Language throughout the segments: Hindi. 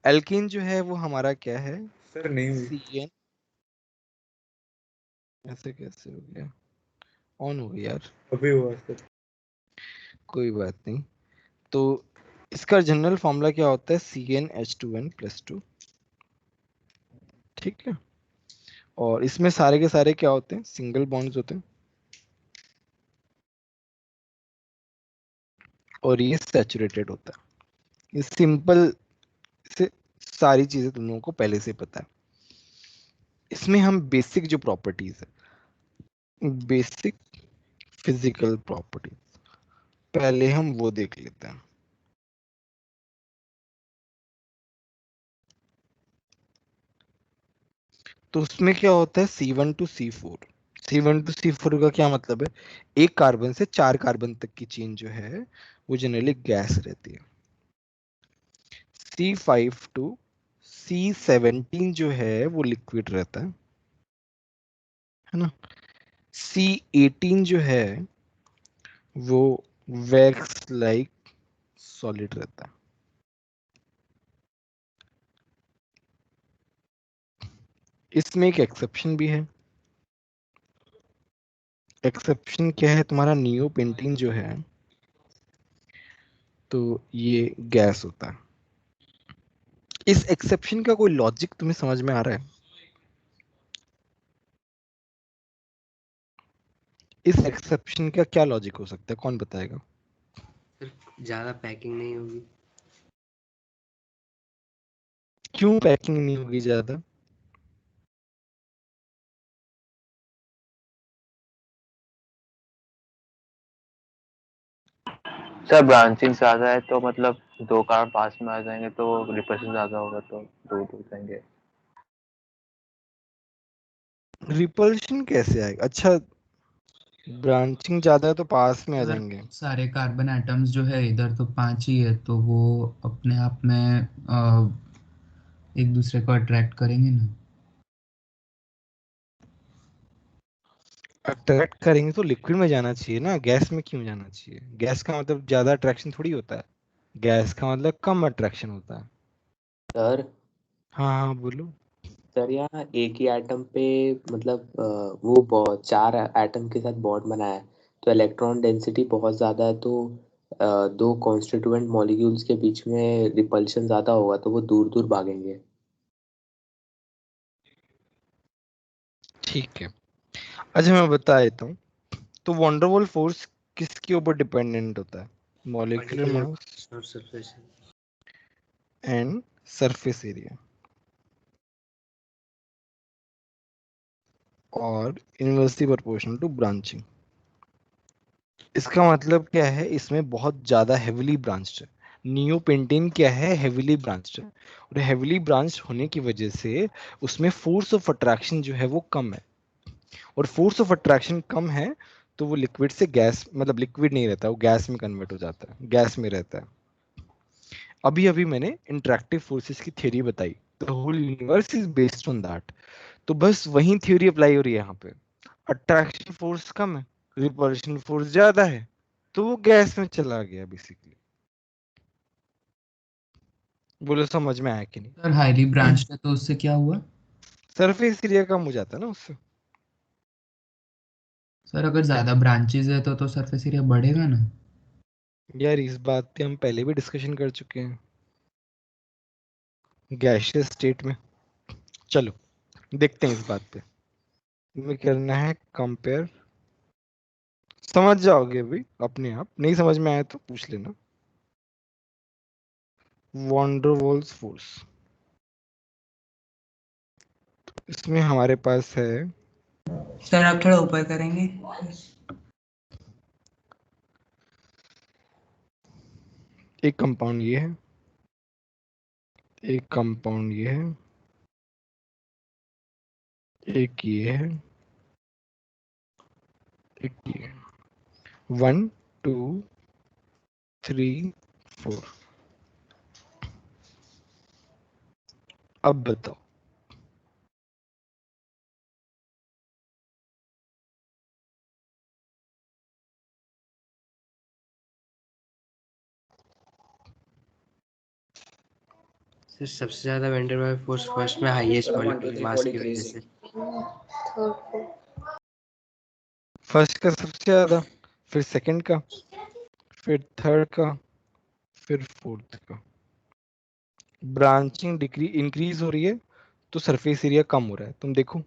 एल्कीन जो है वो हमारा क्या है, सर नहीं हुई। CN। ऐसे कैसे हो गया, ऑन हो गया यार, अभी हुआ सर। कोई बात नहीं। तो इसका जनरल फॉर्मूला क्या होता है, CnH2n+2। ठीक है, और इसमें सारे के सारे क्या होते हैं, सिंगल बॉन्ड्स होते हैं, और ये सैचुरेटेड होता है। ये सिंपल से सारी चीजें तुम लोगों को पहले से पता है। इसमें हम बेसिक जो प्रॉपर्टीज है, बेसिक फिजिकल प्रॉपर्टीज, पहले हम वो देख लेते हैं। तो उसमें क्या होता है, C1 to C4। C1 to C4 का क्या मतलब है, एक कार्बन से 4 कार्बन तक की चेन जो है वो जनरली गैस रहती है। C5 to C17 जो है वो लिक्विड रहता है ना। C18 जो है वो वैक्स लाइक सॉलिड रहता है। इसमें एक एक्सेप्शन भी है। एक्सेप्शन क्या है, तुम्हारा नियोपेंटीन जो है तो ये गैस होता है। इस एक्सेप्शन का कोई लॉजिक तुम्हें समझ में आ रहा है, इस एक्सेप्शन का क्या लॉजिक हो सकता है, कौन बताएगा। ज्यादा पैकिंग नहीं होगी। क्यों पैकिंग नहीं होगी ज्यादा, सर ब्रांचिंग ज्यादा है तो मतलब दो कार्बन पास में आ जाएंगे तो रिपल्शन ज्यादा होगा तो दूर दूर जाएंगे। रिपल्शन कैसे आएगा, अच्छा ब्रांचिंग ज्यादा है तो पास में आ अगर जाएंगे। सारे कार्बन एटम्स जो है इधर तो 5 ही है तो वो अपने आप में एक दूसरे को अट्रैक्ट करेंगे ना। अट्रैक्ट करेंगे तो लिक्विड में जाना चाहिए ना, गैस में क्यों जाना चाहिए, गैस का मतलब ज्यादा अट्रैक्शन थोड़ी होता है, गैस का मतलब कम अट्रैक्शन होता है। सर हाँ हाँ बोलो। सर यहाँ एक ही एटम पे मतलब वो बहुत 4 एटम के साथ बॉन्ड बना है, तो इलेक्ट्रॉन डेंसिटी बहुत ज़्यादा है, तो दो कॉन्स्टिट्यूएंट मॉलिक्यूल्स के बीच में रिपल्शन ज़्यादा होगा तो वो दूर दूर भागेंगे। ठीक है, अच्छा मैं बता देता हूँ। तो वंडरवॉल फोर्स किसके ऊपर डिपेंडेंट होता है, मॉलिक्यूलर पर्टिकुलर मास और सरफेस। एंड सरफेस एरिया, और इनवर्सली प्रोपोर्शनल टू ब्रांचिंग। इसका मतलब क्या है, इसमें बहुत ज्यादा हेविली ब्रांच्ड है। नियोपेंटेन क्या है, हेविली ब्रांच्ड है, और हेविली ब्रांच्ड होने की वजह से उसमें फोर्स ऑफ अट्रैक्शन जो है वो कम है, और फोर्स ऑफ अट्रैक्शन कम है तो वो लिक्विड से गैस, मतलब लिक्विड नहीं रहता, वो गैस में कन्वर्ट हो जाता है, गैस में रहता है। अभी अभी मैंने इंटरेक्टिव फोर्सेस की थ्योरी बताई, the whole universe is based on that. तो बस वही थ्योरी अप्लाई हो रही है यहाँ पे। अट्रैक्शन फोर्स कम है, रिपल्शन फोर्स ज्यादा है, तो वो गैस में चला गया बेसिकली। बोलो समझ में आया कि नहीं। सर हाईली ब्रांच्ड है तो उससे क्या हुआ। सरफेस एरिया कम हो जाता है ना उससे। सर अगर ज्यादा ब्रांचेज है तो सरफेस एरिया बढ़ेगा ना। यार इस बात पे हम पहले भी डिस्कशन कर चुके हैं गैसियस स्टेट में। चलो देखते हैं इस बात पे, हमें करना है कंपेयर। समझ जाओगे अभी अपने आप, नहीं समझ में आया तो पूछ लेना। वॉन्डरवॉल्स फोर्स, इसमें हमारे पास है, सर आप थोड़ा ऊपर करेंगे। एक कंपाउंड ये है, एक कंपाउंड ये है, एक ये है, एक ये है। 1 2 3 4। अब बताओ, सर सबसे ज्यादा वेंडर वाल फोर्स फर्स्ट में हाईएस्ट मॉलिक्यूलर मास की वजह से। फर्स्ट का सबसे ज्यादा, फिर सेकंड का, फिर थर्ड का, फिर फोर्थ का। ब्रांचिंग डिक्री इंक्रीज हो रही है तो सरफेस एरिया कम हो रहा है। तुम देखो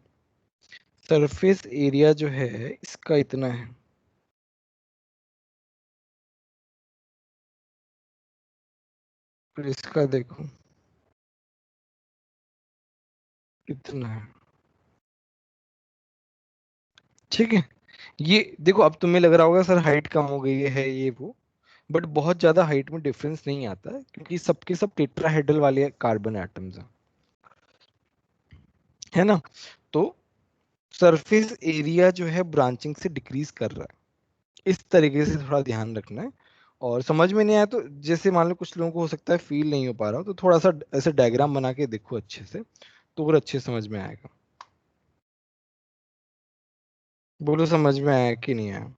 सरफेस एरिया जो है इसका इतना है, फिर इसका देखो इतना है। ठीक है, ये देखो अब तुम्हें लग रहा होगा सर हाइट कम हो गई है ये वो, बट बहुत ज्यादा हाइट में डिफरेंस नहीं आता है क्योंकि सबके सब टेट्राहेड्रल वाले कार्बन एटम्स हैं, है ना। तो सरफेस एरिया जो है ब्रांचिंग से डिक्रीज कर रहा है, इस तरीके से थोड़ा ध्यान रखना है। और समझ में नहीं आया तो जैसे मान लो कुछ लोगों को हो सकता है फील नहीं हो पा रहा हो तो थोड़ा सा ऐसे डायग्राम बना के देखो अच्छे से, तो और अच्छे समझ में आएगा। बोलो समझ में आया कि नहीं आया?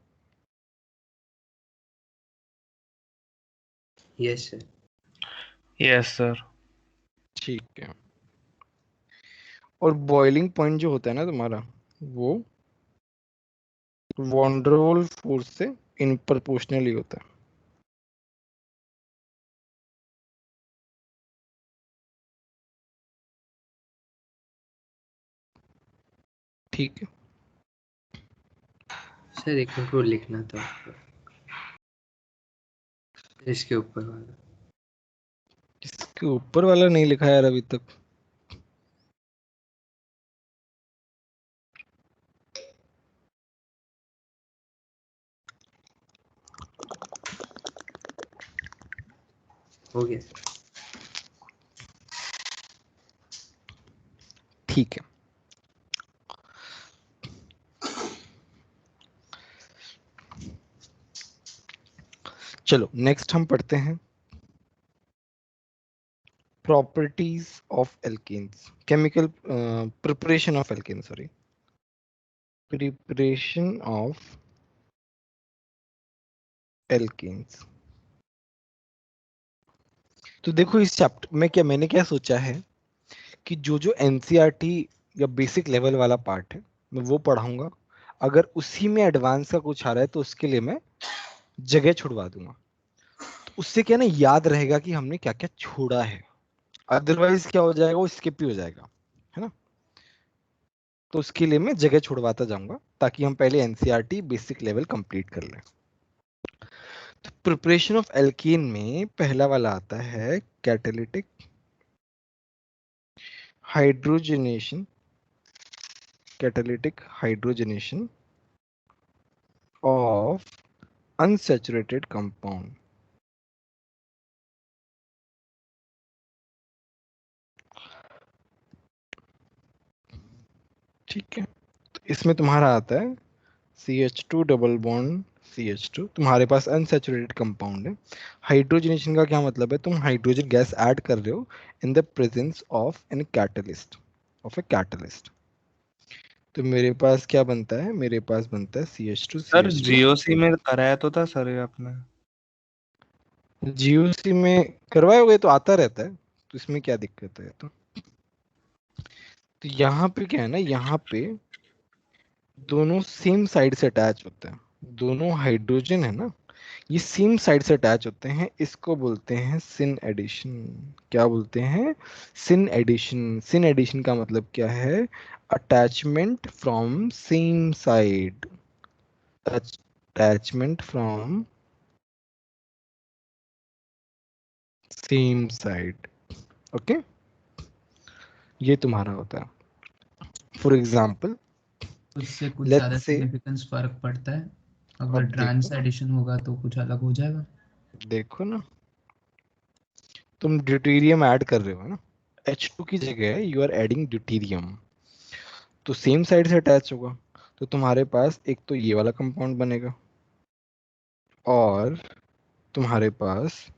Yes sir. Yes sir. ठीक है। और बॉइलिंग पॉइंट जो होता है ना तुम्हारा, वो वॉन्ड्रोल फोर्स से इन प्रोपोर्शनली होता है। ठीक है, सर एक मिनट वो लिखना था इसके ऊपर वाला। इसके ऊपर वाला नहीं लिखा यार अभी तक। हो गया सर। ठीक है, चलो नेक्स्ट हम पढ़ते हैं properties of alkenes, chemical preparation of alkane, sorry preparation of alkenes. तो देखो इस चैप्टर में क्या मैंने क्या सोचा है कि जो जो एनसीईआरटी या बेसिक लेवल वाला पार्ट है मैं वो पढ़ाऊंगा, अगर उसी में एडवांस का कुछ आ रहा है तो उसके लिए मैं जगह छुड़वा दूंगा, तो उससे क्या ना याद रहेगा कि हमने क्या क्या छोड़ा है। अदरवाइज क्या हो जाएगा, वो स्किप ही हो जाएगा, है ना। तो उसके लिए मैं जगह छुड़वाता जाऊंगा ताकि हम पहले एनसीईआरटी बेसिक लेवल कंप्लीट कर लें। तो प्रिपरेशन ऑफ एल्कीन में पहला वाला आता है catalytic hydrogenation, catalytic hydrogenation of unsaturated compound। ठीक है, तो इसमें तुम्हारा आता है CH2 डबल बॉन्ड CH2, तुम्हारे पास अनसैचुरेटेड कंपाउंड है। हाइड्रोजनेशन का क्या मतलब है, तुम हाइड्रोजन गैस ऐड कर रहे हो in the presence of an catalyst, of a catalyst. तो मेरे पास क्या बनता है, मेरे पास बनता है CH2 सर CH2। जीओसी में कराया तो था सर ये आपने। GOC में करवाए हुए तो आता रहता है, तो इसमें क्या दिक्कत है। तो यहाँ पे क्या है ना, यहाँ पे दोनों सेम साइड से अटैच होते हैं, दोनों हाइड्रोजन है ना, ये सेम साइड से अटैच होते हैं, इसको बोलते हैं सिन एडिशन। क्या बोलते हैं, सिन एडिशन। सिन एडिशन का मतलब क्या है, attachment from same side, attachment from same side. Okay, ये तुम्हारा होता है। फॉर एग्जाम्पल उससे कुछ ज्यादा लेट्स से, सिग्निफिकेंस फर्क पड़ता है, अगर अब ट्रांस देखो, एडिशन होगा तो कुछ अलग हो जाएगा। देखो ना, तुम ड्यूटेरियम ऐड कर रहे हो ना, H2 की जगह यू आर एडिंग ड्यूटेरियम, तो सेम साइड से अटैच होगा, तो तुम्हारे पास एक तो ये वाला कंपाउंड बनेगा और तुम्हारे पास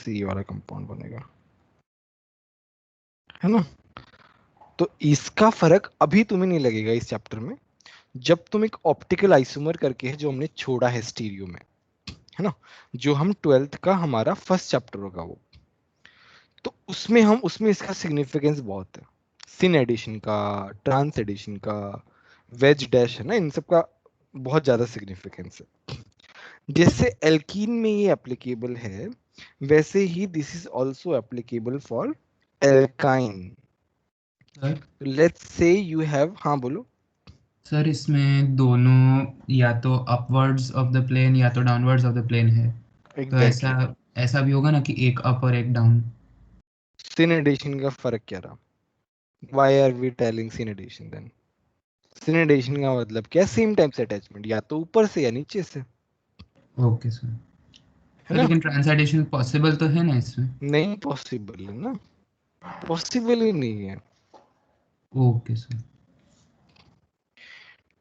ये वाला कंपाउंड बनेगा, है ना। तो इसका फर्क अभी तुम्हें नहीं लगेगा इस चैप्टर में, जब तुम एक ऑप्टिकल आइसोमर करके है जो हमने छोड़ा है स्टीरियो में, है ना, जो हम 12th का हमारा फर्स्ट चैप्टर होगा वो। तो उसमें इसका सिग्निफिकेंस बहुत है, सिन एडिशन का, ट्रांस एडिशन का, वेज डैश है ना, इन सब का बहुत ज्यादा सिग्निफिकेंस है। जैसे एल्कीन में ये एप्लीकेबल है, वैसे ही this is also applicable for alkyne. Sir let's say you have, हाँ बोलो। सर इसमें दोनों या तो अपवर्ड्स ऑफ द प्लेन या तो डाउनवर्ड्स ऑफ द प्लेन है, तो ऐसा एग्जैक्टली। ऐसा भी होगा ना कि एक अप और एक डाउन। सिन एडिशन का फर्क क्या रहा? Why are we telling syn addition then? Syn addition का मतलब क्या? सेम टाइप से अटैचमेंट, या तो ऊपर से या नीचे से, ओके सर। है सर ना। लेकिन ट्रांसलेशन पॉसिबल तो है ना इसमें? नहीं पॉसिबल है ना, पॉसिबल ही नहीं है। Okay sir.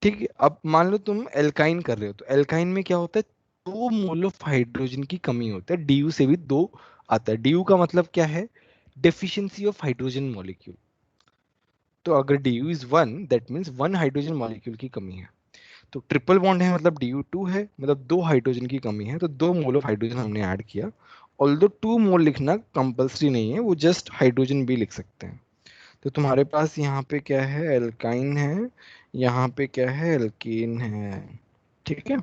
ठीक है, अब मान लो तुम एल्काइन कर रहे हो, तो एल्काइन में क्या होता है, 2 मोल ऑफ हाइड्रोजन की कमी होता है, डीयू से भी 2 आता है। डीयू का मतलब क्या है? Deficiency of hydrogen molecule. तो अगर DU is 1, that means 1 hydrogen molecule की कमी है। तो ट्रिपल बॉन्ड है मतलब DU2 है, मतलब 2 हाइड्रोजन की कमी है, तो 2 मोल ऑफ हाइड्रोजन हमने ऐड किया। ऑल्दो 2 मोल लिखना कंपल्सरी नहीं है, वो जस्ट हाइड्रोजन भी लिख सकते हैं। तो तुम्हारे पास यहाँ पे क्या है? एल्काइन है, यहाँ पे क्या है? एल्कीन है। ठीक है।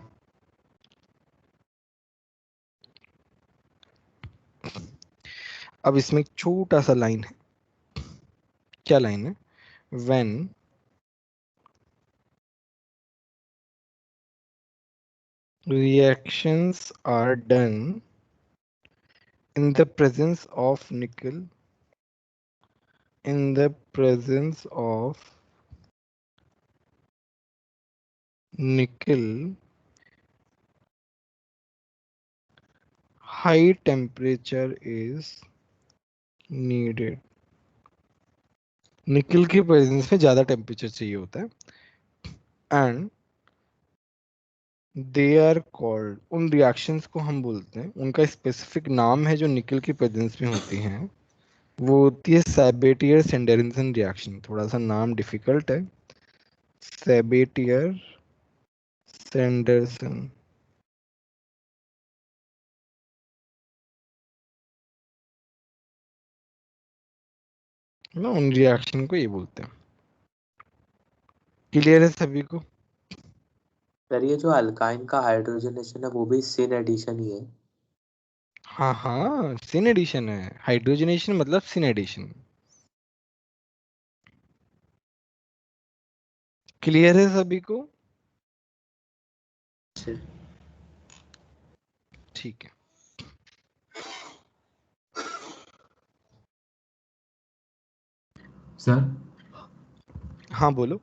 अब इसमें एक छोटा सा लाइन है, क्या लाइन है? When reactions are done in the presence of nickel, in the presence of nickel, high temperature is needed। निकल के प्रेजेंस में ज्यादा टेम्परेचर चाहिए होता है, एंड दे आर कॉल्ड, उन रिएक्शंस को हम बोलते हैं, उनका स्पेसिफिक नाम है जो निकल के प्रेजेंस में होती हैं, वो होती है सैबेटियर सेंडेरिसन रिएक्शन। थोड़ा सा नाम डिफिकल्ट है, सैबेटियर सेंडरसन ना, उन रिएक्शन को ये बोलते हैं। क्लियर है सभी को? सर ये जो अल्काइन का हाइड्रोजनेशन है वो भी सिन एडिशन ही है। हाँ हाँ, सिन एडिशन है, हाइड्रोजनेशन मतलब सिन एडिशन। क्लियर है सभी को? ठीक है। सर हाँ बोलो।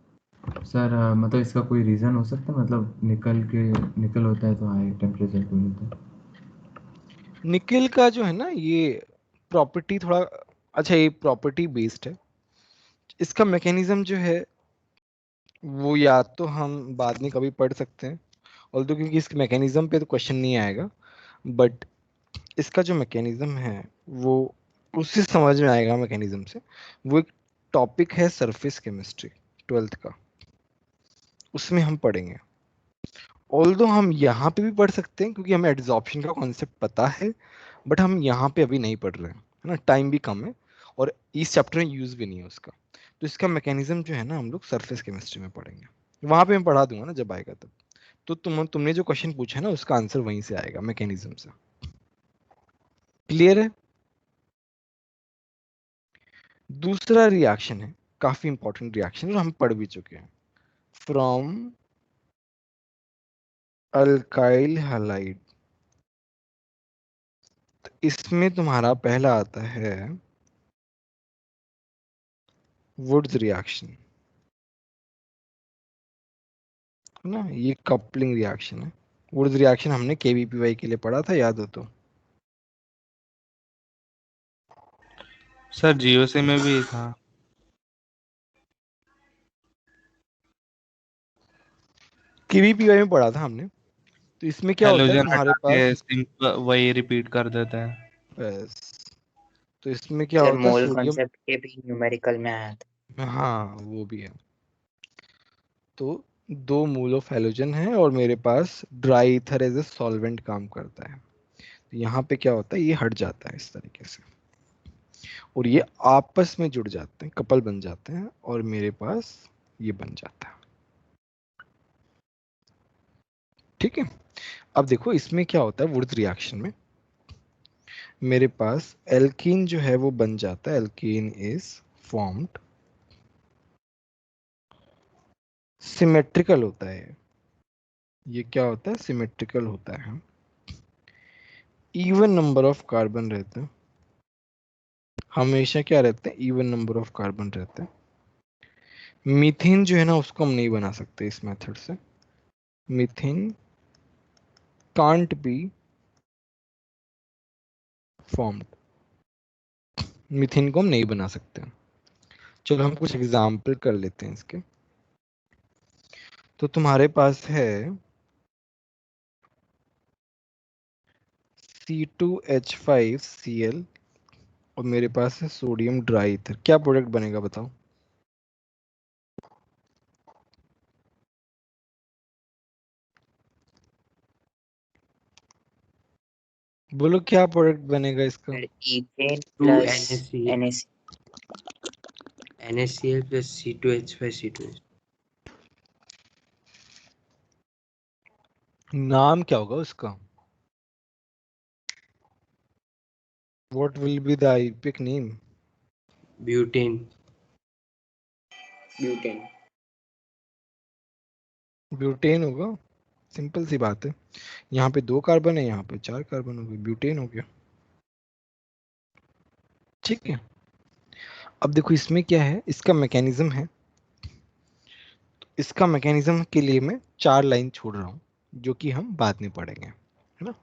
सर मतलब इसका कोई रीज़न हो सकता है, मतलब निकल होता है तो हाई टेम्परेचर पे होता है। निकल का जो है ना ये प्रॉपर्टी थोड़ा, अच्छा ये प्रॉपर्टी बेस्ड है। इसका मैकेनिज्म जो है वो या तो हम बाद में कभी पढ़ सकते हैं, ऑल्दो क्योंकि इस मैकेनिज्म पे तो क्वेश्चन नहीं आएगा, बट इसका जो मैकेनिज्म है वो उससे समझ में आएगा मैकेनिज्म से। वो एक टॉपिक है सरफेस केमिस्ट्री 12th का, उसमें हम पढ़ेंगे। ऑल्दो हम यहाँ पे भी पढ़ सकते हैं क्योंकि हमें एड्सॉर्प्शन का कॉन्सेप्ट पता है, बट हम यहाँ पे अभी नहीं पढ़ रहे हैं, है ना, टाइम भी कम है और इस चैप्टर में यूज भी नहीं है उसका। तो इसका मैकेनिज्म जो है ना हम लोग सरफेस केमिस्ट्री में पढ़ेंगे, वहां पे मैं पढ़ा दूंगा ना जब आएगा तब। तो तुमने जो क्वेश्चन पूछा है ना उसका आंसर वहीं से आएगा, मैकेनिज्म से। क्लियर है? दूसरा रिएक्शन है, काफी इंपॉर्टेंट रिएक्शन, और हम पढ़ भी चुके हैं, फ्रॉम अल्काइल हैलाइड। तो इसमें तुम्हारा पहला आता है वुड्स रिएक्शन, है ना, ये कपलिंग रिएक्शन है। वुड्स रिएक्शन हमने केवीपीवाई के लिए पढ़ा था, याद हो तो? सर जीओसी में भी था। केवीपीवाई में पढ़ा था हमने। तो इसमें क्या होता है हेलोजन तुम्हारे हटा के पास? सिंपल वही रिपीट कर देता है। बस, तो इसमें क्या सर होता है, मोल सोडियम, कॉन्सेप्ट के भी न्यूमेरिकल में आया था। हाँ वो भी है। तो दो मूल ऑफ हैलोजन है और मेरे पास dry ether as a solvent काम करता है। तो यहाँ पे क्या होता है, ये हट जाता है इस तरीके से और ये आपस में जुड़ जाते हैं, कपल बन जाते हैं और मेरे पास ये बन जाता है। ठीक है, अब देखो इसमें क्या होता है, वुड्स रिएक्शन में मेरे पास एल्कीन जो है वो बन जाता है, एल्कीन इज फॉर्म्ड, सिमेट्रिकल होता है। ये क्या होता है, सिमेट्रिकल होता है, इवन नंबर ऑफ कार्बन रहते हैं, हमेशा क्या रहते हैं, इवन नंबर ऑफ कार्बन रहते हैं। मीथेन जो है ना उसको हम नहीं बना सकते इस मेथड से, methane can't be formed, methane को हम नहीं बना सकते। चलो हम कुछ एग्जाम्पल कर लेते हैं इसके। तो तुम्हारे पास है C2H5Cl और मेरे पास है सोडियम ड्राई ईथर, क्या प्रोडक्ट बनेगा बताओ। बोलो क्या प्रोडक्ट बनेगा इसका। Sir ethane two plus NaCl NaC NaCl plus C2H5 नाम क्या होगा उसका, what will be the IUPAC name. Butane. Butane. Butane होगा, सिंपल सी बात है। यहाँ पे 2 कार्बन है, यहाँ पे 4 कार्बन हो गए, ब्यूटेन हो गया। ठीक है, अब देखो इसमें क्या है, इसका मैकेनिज्म है, इसका मैकेनिज्म के लिए मैं 4 लाइन छोड़ रहा हूँ जो कि हम बाद में पढ़ेंगे, है ना।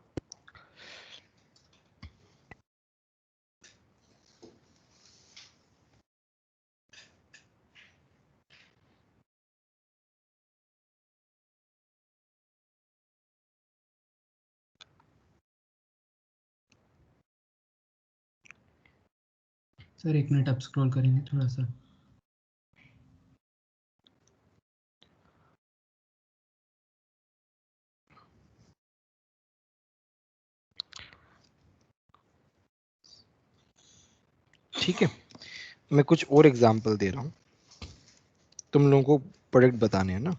सर 1 मिनट आप स्क्रॉल करेंगे थोड़ा सा। ठीक है, मैं कुछ और एग्जांपल दे रहा हूँ, तुम लोगों को प्रोडक्ट बताने हैं ना।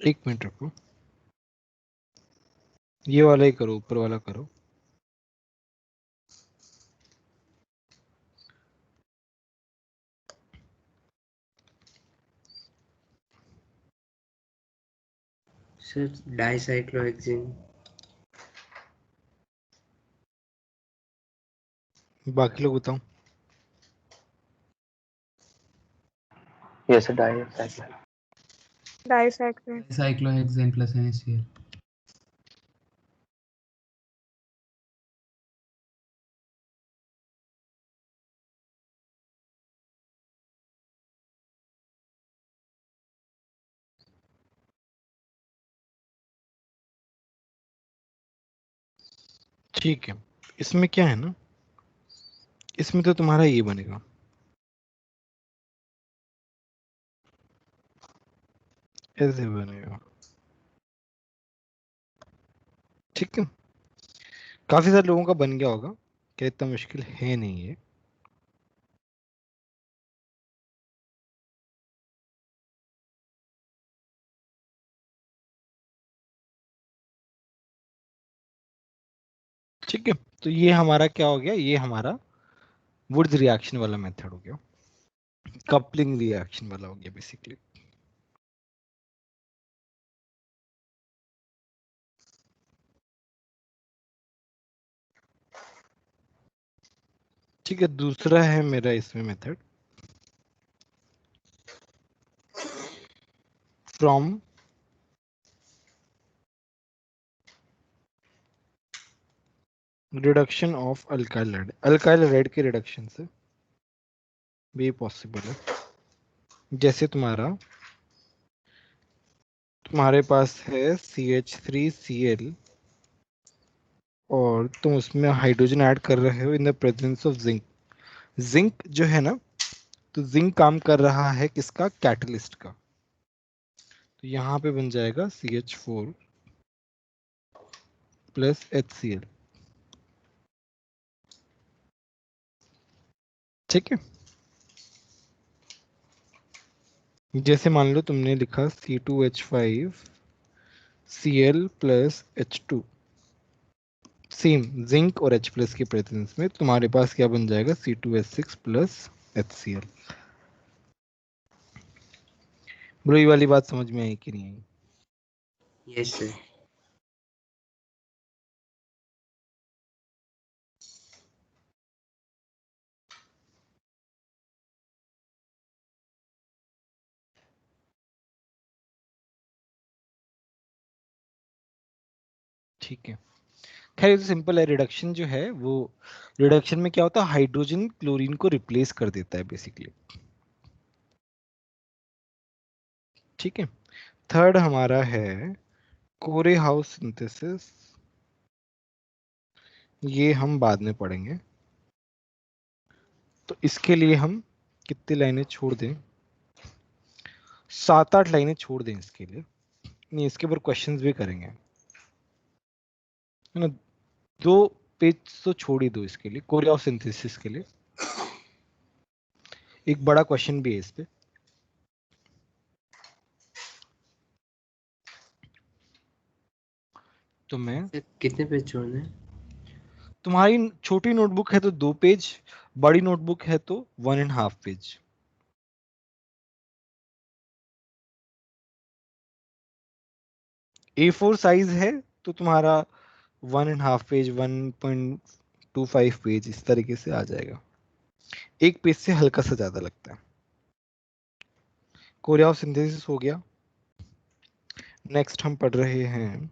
एक मिनट रुको, ये वाला ही करो, ऊपर वाला करो। Sir dicyclohexane. बाकी लोग बताओ। Yes, dicycline. Dicycline. Cyclohexane plus NaCl। ठीक है, इसमें क्या है ना, इसमें तो तुम्हारा ये बनेगा, ऐसे बनेगा। ठीक है, काफी सारे लोगों का बन गया होगा, क्या इतना मुश्किल है नहीं है। ठीक है, तो ये हमारा क्या हो गया, ये हमारा वुड्स रिएक्शन वाला मेथड हो गया, कपलिंग रिएक्शन वाला हो गया बेसिकली। ठीक है, दूसरा है मेरा इसमें method from reduction of alkyl hydride के रिडक्शन से भी पॉसिबल है। जैसे तुम्हारे पास है CH3Cl और तुम उसमें हाइड्रोजन ऐड कर रहे हो in the presence of zinc. Zinc जो है ना, तो जिंक काम कर रहा है किसका? कैटलिस्ट का। तो यहाँ पे बन जाएगा CH4 प्लस HCl। ठीक है। जैसे मान लो तुमने लिखा C2H5Cl plus H2, same zinc और H प्लस के प्रेजेंस में तुम्हारे पास क्या बन जाएगा? C2H6 plus HCl। ब्रो ये वाली बात समझ में आई कि नहीं आई? Yes sir. ठीक है। खैर ये तो सिंपल है। रिडक्शन जो है वो, रिडक्शन में क्या होता है? हाइड्रोजन क्लोरीन को रिप्लेस कर देता है बेसिकली। ठीक है। थर्ड हमारा है कोरे हाउस सिंथेसिस। ये हम बाद में पढ़ेंगे। तो इसके लिए हम कितनी लाइनें छोड़ दें? 7-8 लाइनें छोड़ दें इसके लिए। नहीं, इसके ऊपर क्वेश्चंस भी करेंगे, है ना। 2 पेज तो छोड़ ही दो इसके लिए, कोरे हाउस सिंथेसिस के लिए। एक बड़ा क्वेश्चन भी है इस पे। तो मैं, सर कितने पेज छोड़ने हैं? तुम्हारी छोटी नोटबुक है तो 2 पेज, बड़ी नोटबुक है तो 1.5 पेज। A4 साइज है तो तुम्हारा 1.5 पेज, 1.25 पेज इस तरीके से आ जाएगा। 1 पेज से हल्का सा ज्यादा लगता है। कोरिया ऑफ सिंथेसिस हो गया। नेक्स्ट हम पढ़ रहे हैं,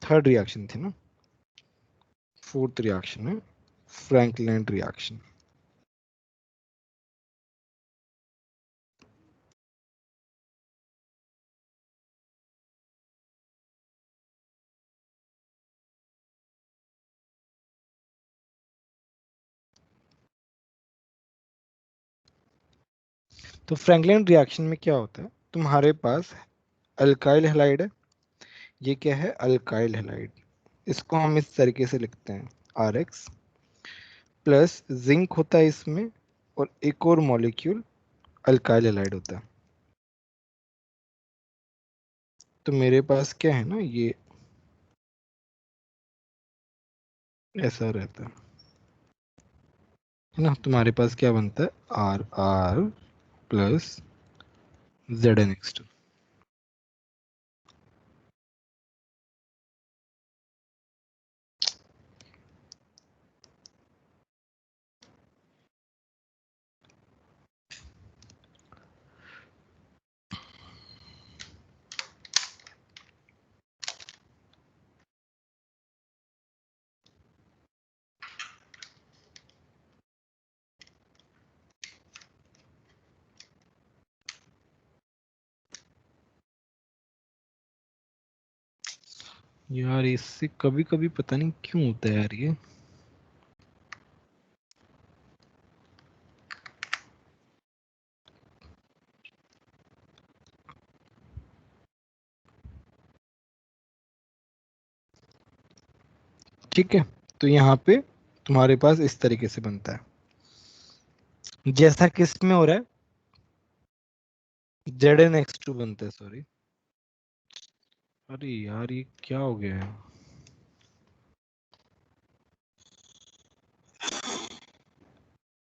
थर्ड रिएक्शन थी ना, फोर्थ रिएक्शन है फ्रैंकलैंड रिएक्शन। तो फ्रैंकलैंड रिएक्शन में क्या होता है? तुम्हारे पास अल्काइल हैलाइड है। ये क्या है? Alkyl halide. इसको हम इस तरीके से लिखते हैं RX प्लस जिंक होता है इसमें, और एक और मॉलिक्यूल अल्काइल हैलाइड होता है। तो मेरे पास क्या है ना, ये ऐसा रहता है ना। तुम्हारे पास क्या बनता है? RR plus ZnX2। यार इससे कभी कभी पता नहीं क्यों होता है यार ये। ठीक है। तो यहाँ पे तुम्हारे पास इस तरीके से बनता है, जैसा किस में हो रहा है, ZnX2 बनता है, सॉरी। अरे यार ये क्या हो गया है?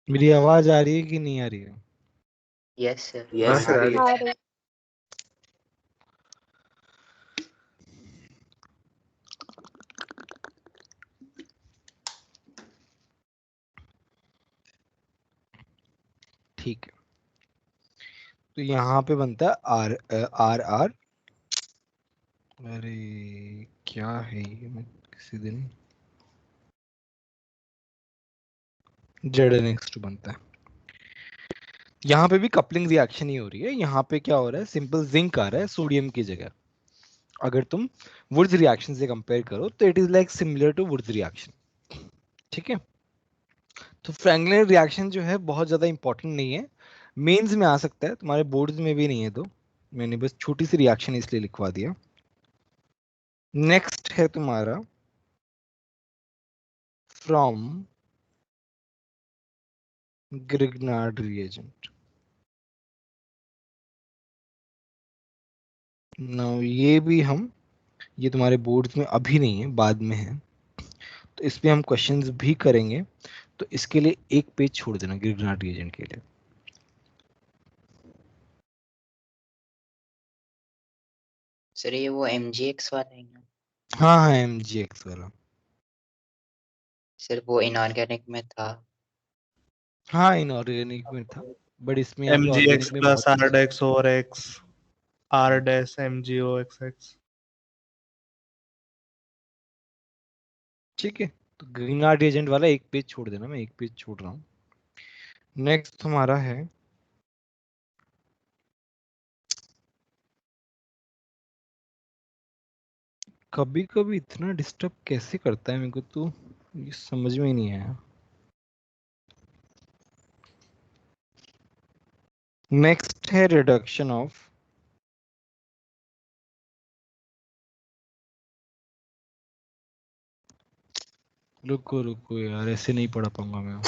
मेरी आवाज आ रही है कि नहीं आ रही है? Yes sir. यस हाँ आ सर। रही है। आ रही। ठीक है। तो यहाँ पे बनता है आर आर आर, अरे क्या है ये, मैं किसी दिन ZnX2 बनता है। यहाँ पे भी कपलिंग रिएक्शन ही हो रही है, यहाँ पे क्या हो रहा है, सिंपल जिंक आ रहा है सोडियम की जगह। अगर तुम वुड्स रिएक्शन से कंपेयर करो तो it is like similar to Wurtz reaction, ठीक है। तो फ्रैंकलिन रिएक्शन जो है बहुत ज्यादा इंपॉर्टेंट नहीं है, मेंस में आ सकता है, तुम्हारे बोर्ड्स में भी नहीं है, तो मैंने बस छोटी सी रिएक्शन इसलिए लिखवा दिया। नेक्स्ट है तुम्हारा फ्रॉम ग्रिग्नार्ड रिएजेंट। नाउ ये भी हम, ये तुम्हारे बोर्ड्स में अभी नहीं है, बाद में है, तो इस पे हम क्वेश्चंस भी करेंगे, तो इसके लिए एक पेज छोड़ देना ग्रिग्नार्ड रिएजेंट के लिए। सर ये वो MgX वाला है ना? हाँ हाँ, MgX वाला, सर वो इनऑर्गेनिक में था। हाँ इनऑर्गेनिक में था, बट इसमें यहाँ पे MgX ऑर्गेनिक में प्लस बहुत चीज, RDEX और X R डैश MgOXX। ठीक है। तो ग्रिग्नार्ड रिएजेंट वाला एक पेज छोड़ देना, मैं एक पेज छोड़ रहा हूँ। नेक्स्ट हमारा है कभी कभी इतना डिस्टर्ब कैसे करता है मेरे को, तो ये समझ में ही नहीं आया। नेक्स्ट है रिडक्शन ऑफ रुको रुको यार, ऐसे नहीं पढ़ा पाऊंगा मैं।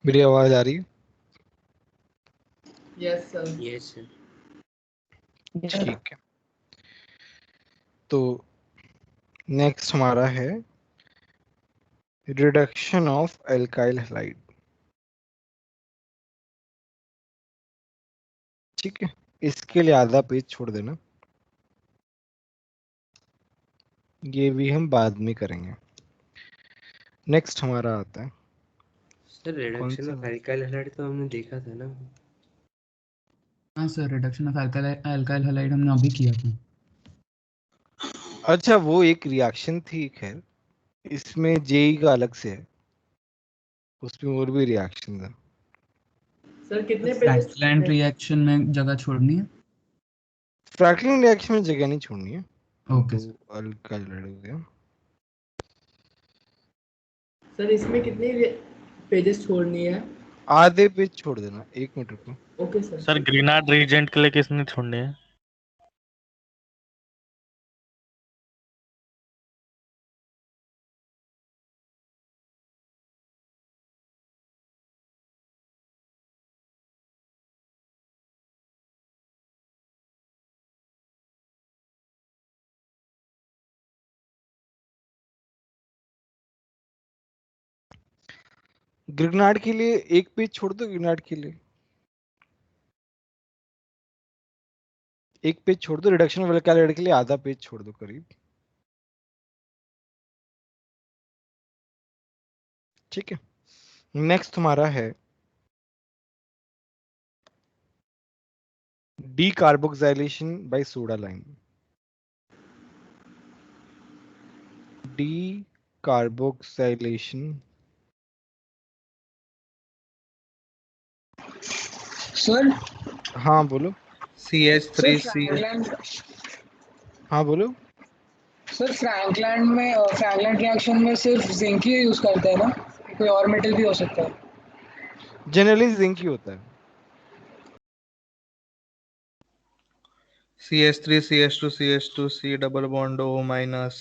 मेरी आवाज आ रही है? Yes sir. Yes sir. ठीक है, तो नेक्स्ट हमारा है रिडक्शन ऑफ एल्काइल हैलाइड। ठीक है, इसके लिए आधा पेज छोड़ देना, ये भी हम बाद में करेंगे। नेक्स्ट हमारा आता है सर कौन रिडक्शन सा? ऑफ एल्काइल हैलाइड तो हमने देखा था ना। हाँ sir, reduction of alkyl halide हमने अभी किया था। अच्छा, वो एक रिएक्शन थी, खैर इसमें जेई का अलग से है, उसमें और भी रिएक्शन है। सर कितने पेजेस फ्रैक्टलैंड रिएक्शन में जगह छोड़नी है। फ्रैंकलिन रिएक्शन में जगह नहीं छोड़नी है। ओके दो अल्काइल हैलाइड हो गया। सर इसमें कितनी पेजेस छोड़नी है? आधे पेज छोड़ देना, 1 मिनट रुको। Okay sir. Sir Grignard reagent के लिए किसने छोड़नी है? ग्रिग्नार्ड के लिए 1 पेज छोड़ दो, ग्रिग्नार्ड के लिए 1 पेज छोड़ दो, रिडक्शन ऑफ एल्काइल हैलाइड के लिए आधा पेज छोड़ दो करीब। ठीक है, नेक्स्ट हमारा है decarboxylation by soda lime. Decarboxylation. Sir हाँ बोलो। Sir CH3C। फ्रैंकलैंड हाँ बोलो। सर फ्रैंकलैंड रिएक्शन में सिर्फ जिंक ही यूज करते हैं ना, कोई और मेटल भी हो सकता है? जनरली जिंक ही होता है। CH3CH2CH2 C double bond O minus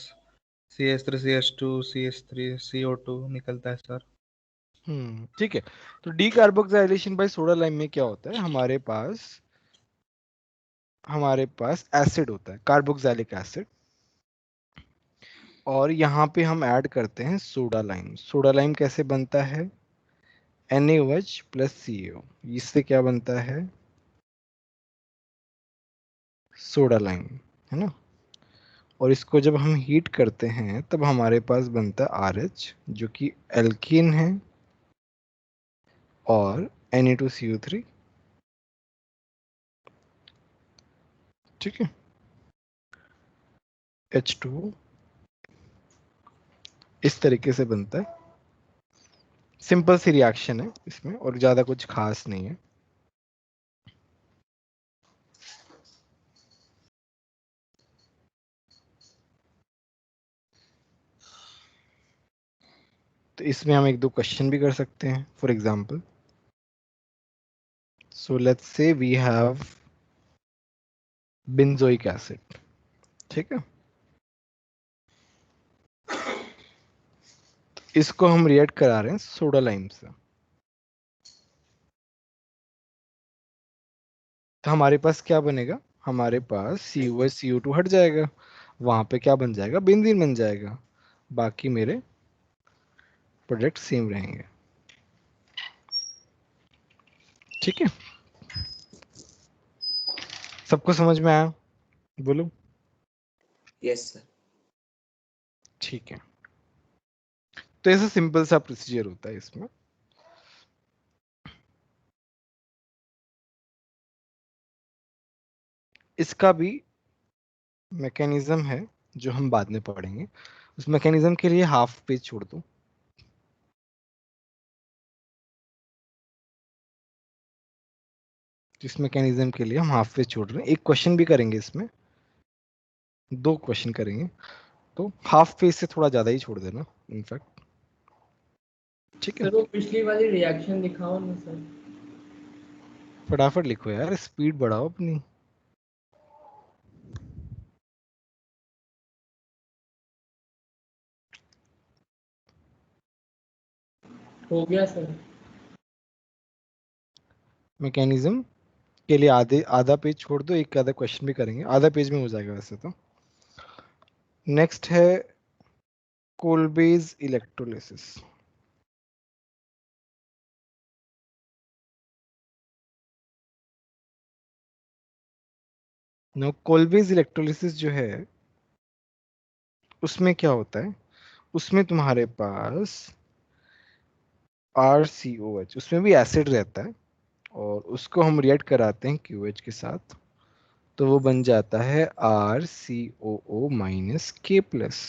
CH3CH2 CH3 CO2 निकलता है सर। ठीक है, तो डीकार्बोक्सिलेशन बाय सोडा लाइम में क्या होता है, हमारे पास एसिड होता है, कार्बोक्सिलिक एसिड, और यहाँ पे हम ऐड करते हैं सोडा लाइम। सोडा लाइम कैसे बनता है? NaOH प्लस CO, इससे क्या बनता है? सोडा लाइम, है ना। और इसको जब हम हीट करते हैं तब हमारे पास बनता है RH, जो कि एल्कीन है, और Na2CO3। ठीक है, H2O इस तरीके से बनता है। सिंपल सी रिएक्शन है इसमें, और ज्यादा कुछ खास नहीं है। तो इसमें हम 1-2 क्वेश्चन भी कर सकते हैं। For example, so let's say we have benzoic acid. ठीक है, इसको हम रिएक्ट करा रहे हैं सोडा लाइम से, तो हमारे पास क्या बनेगा? हमारे पास COH CO2 हट जाएगा, वहां पे क्या बन जाएगा? बेंजीन बन जाएगा। बाकी मेरे प्रोडक्ट सेम रहेंगे। ठीक है, सबको समझ में आया? बोलो। Yes sir. ठीक है, तो ऐसा सिंपल सा प्रोसीजर होता है इसमें। इसका भी मैकेनिज्म है जो हम बाद में पढ़ेंगे। उस मैकेनिज्म के लिए हाफ पेज छोड़ दो। इस मैकेनिज्म के लिए हम हाफ पेज छोड़ रहे हैं। एक क्वेश्चन भी करेंगे इसमें, 2 क्वेश्चन करेंगे, तो हाफ पेज से थोड़ा ज्यादा ही छोड़ देना इनफैक्ट। ठीक है, सर वो पिछली वाली रिएक्शन दिखाओ ना सर। फटाफट लिखो यार, स्पीड बढ़ाओ अपनी। हो गया सर। मैकेनिज्म के लिए आधा पेज छोड़ दो, एक आधा क्वेश्चन भी करेंगे, आधा पेज में हो जाएगा वैसे तो। नेक्स्ट है कोलबेज इलेक्ट्रोलिसिस। नो, कोलबेज इलेक्ट्रोलिसिस जो है उसमें क्या होता है, उसमें तुम्हारे पास RCOH, उसमें भी एसिड रहता है और उसको हम रिएक्ट कराते हैं QH के साथ, तो वो बन जाता है RCOO माइनस K प्लस।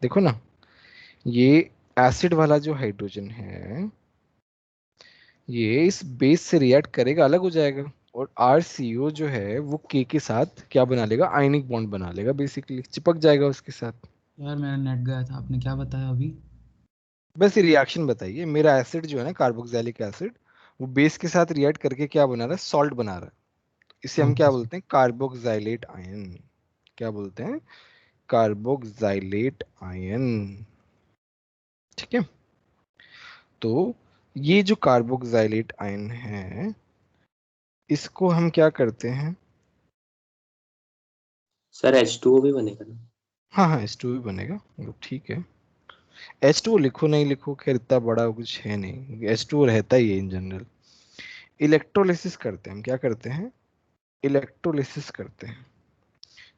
देखो ना, ये एसिड वाला जो हाइड्रोजन है ये इस बेस से रिएक्ट करेगा, अलग हो जाएगा, और RCO जो है वो K के साथ क्या बना लेगा, आयनिक बॉन्ड बना लेगा, बेसिकली चिपक जाएगा उसके साथ। यार मेरा नेट गया था, आपने क्या बताया अभी? बस ये रिएक्शन बताइए, मेरा एसिड जो है ना कार्बोक्सिलिक एसिड, वो बेस के साथ रिएक्ट करके क्या बना रहा है, सॉल्ट बना रहा है। इसे हम क्या ओके सर। बोलते हैं, कार्बोक्सिलेट आयन। क्या बोलते हैं, कार्बोक्सिलेट आयन। ठीक है, तो ये जो कार्बोक्सिलेट आयन है इसको हम क्या करते हैं, सर H2O भी बनेगा ना? हाँ हाँ H2 भी बनेगा, वो ठीक है। H2 लिखो नहीं लिखो, खैर इतना बड़ा कुछ है नहीं, H2 रहता ही है इन जनरल। इलेक्ट्रोलिसिस करते हैं हम, क्या करते हैं, इलेक्ट्रोलिसिस करते हैं,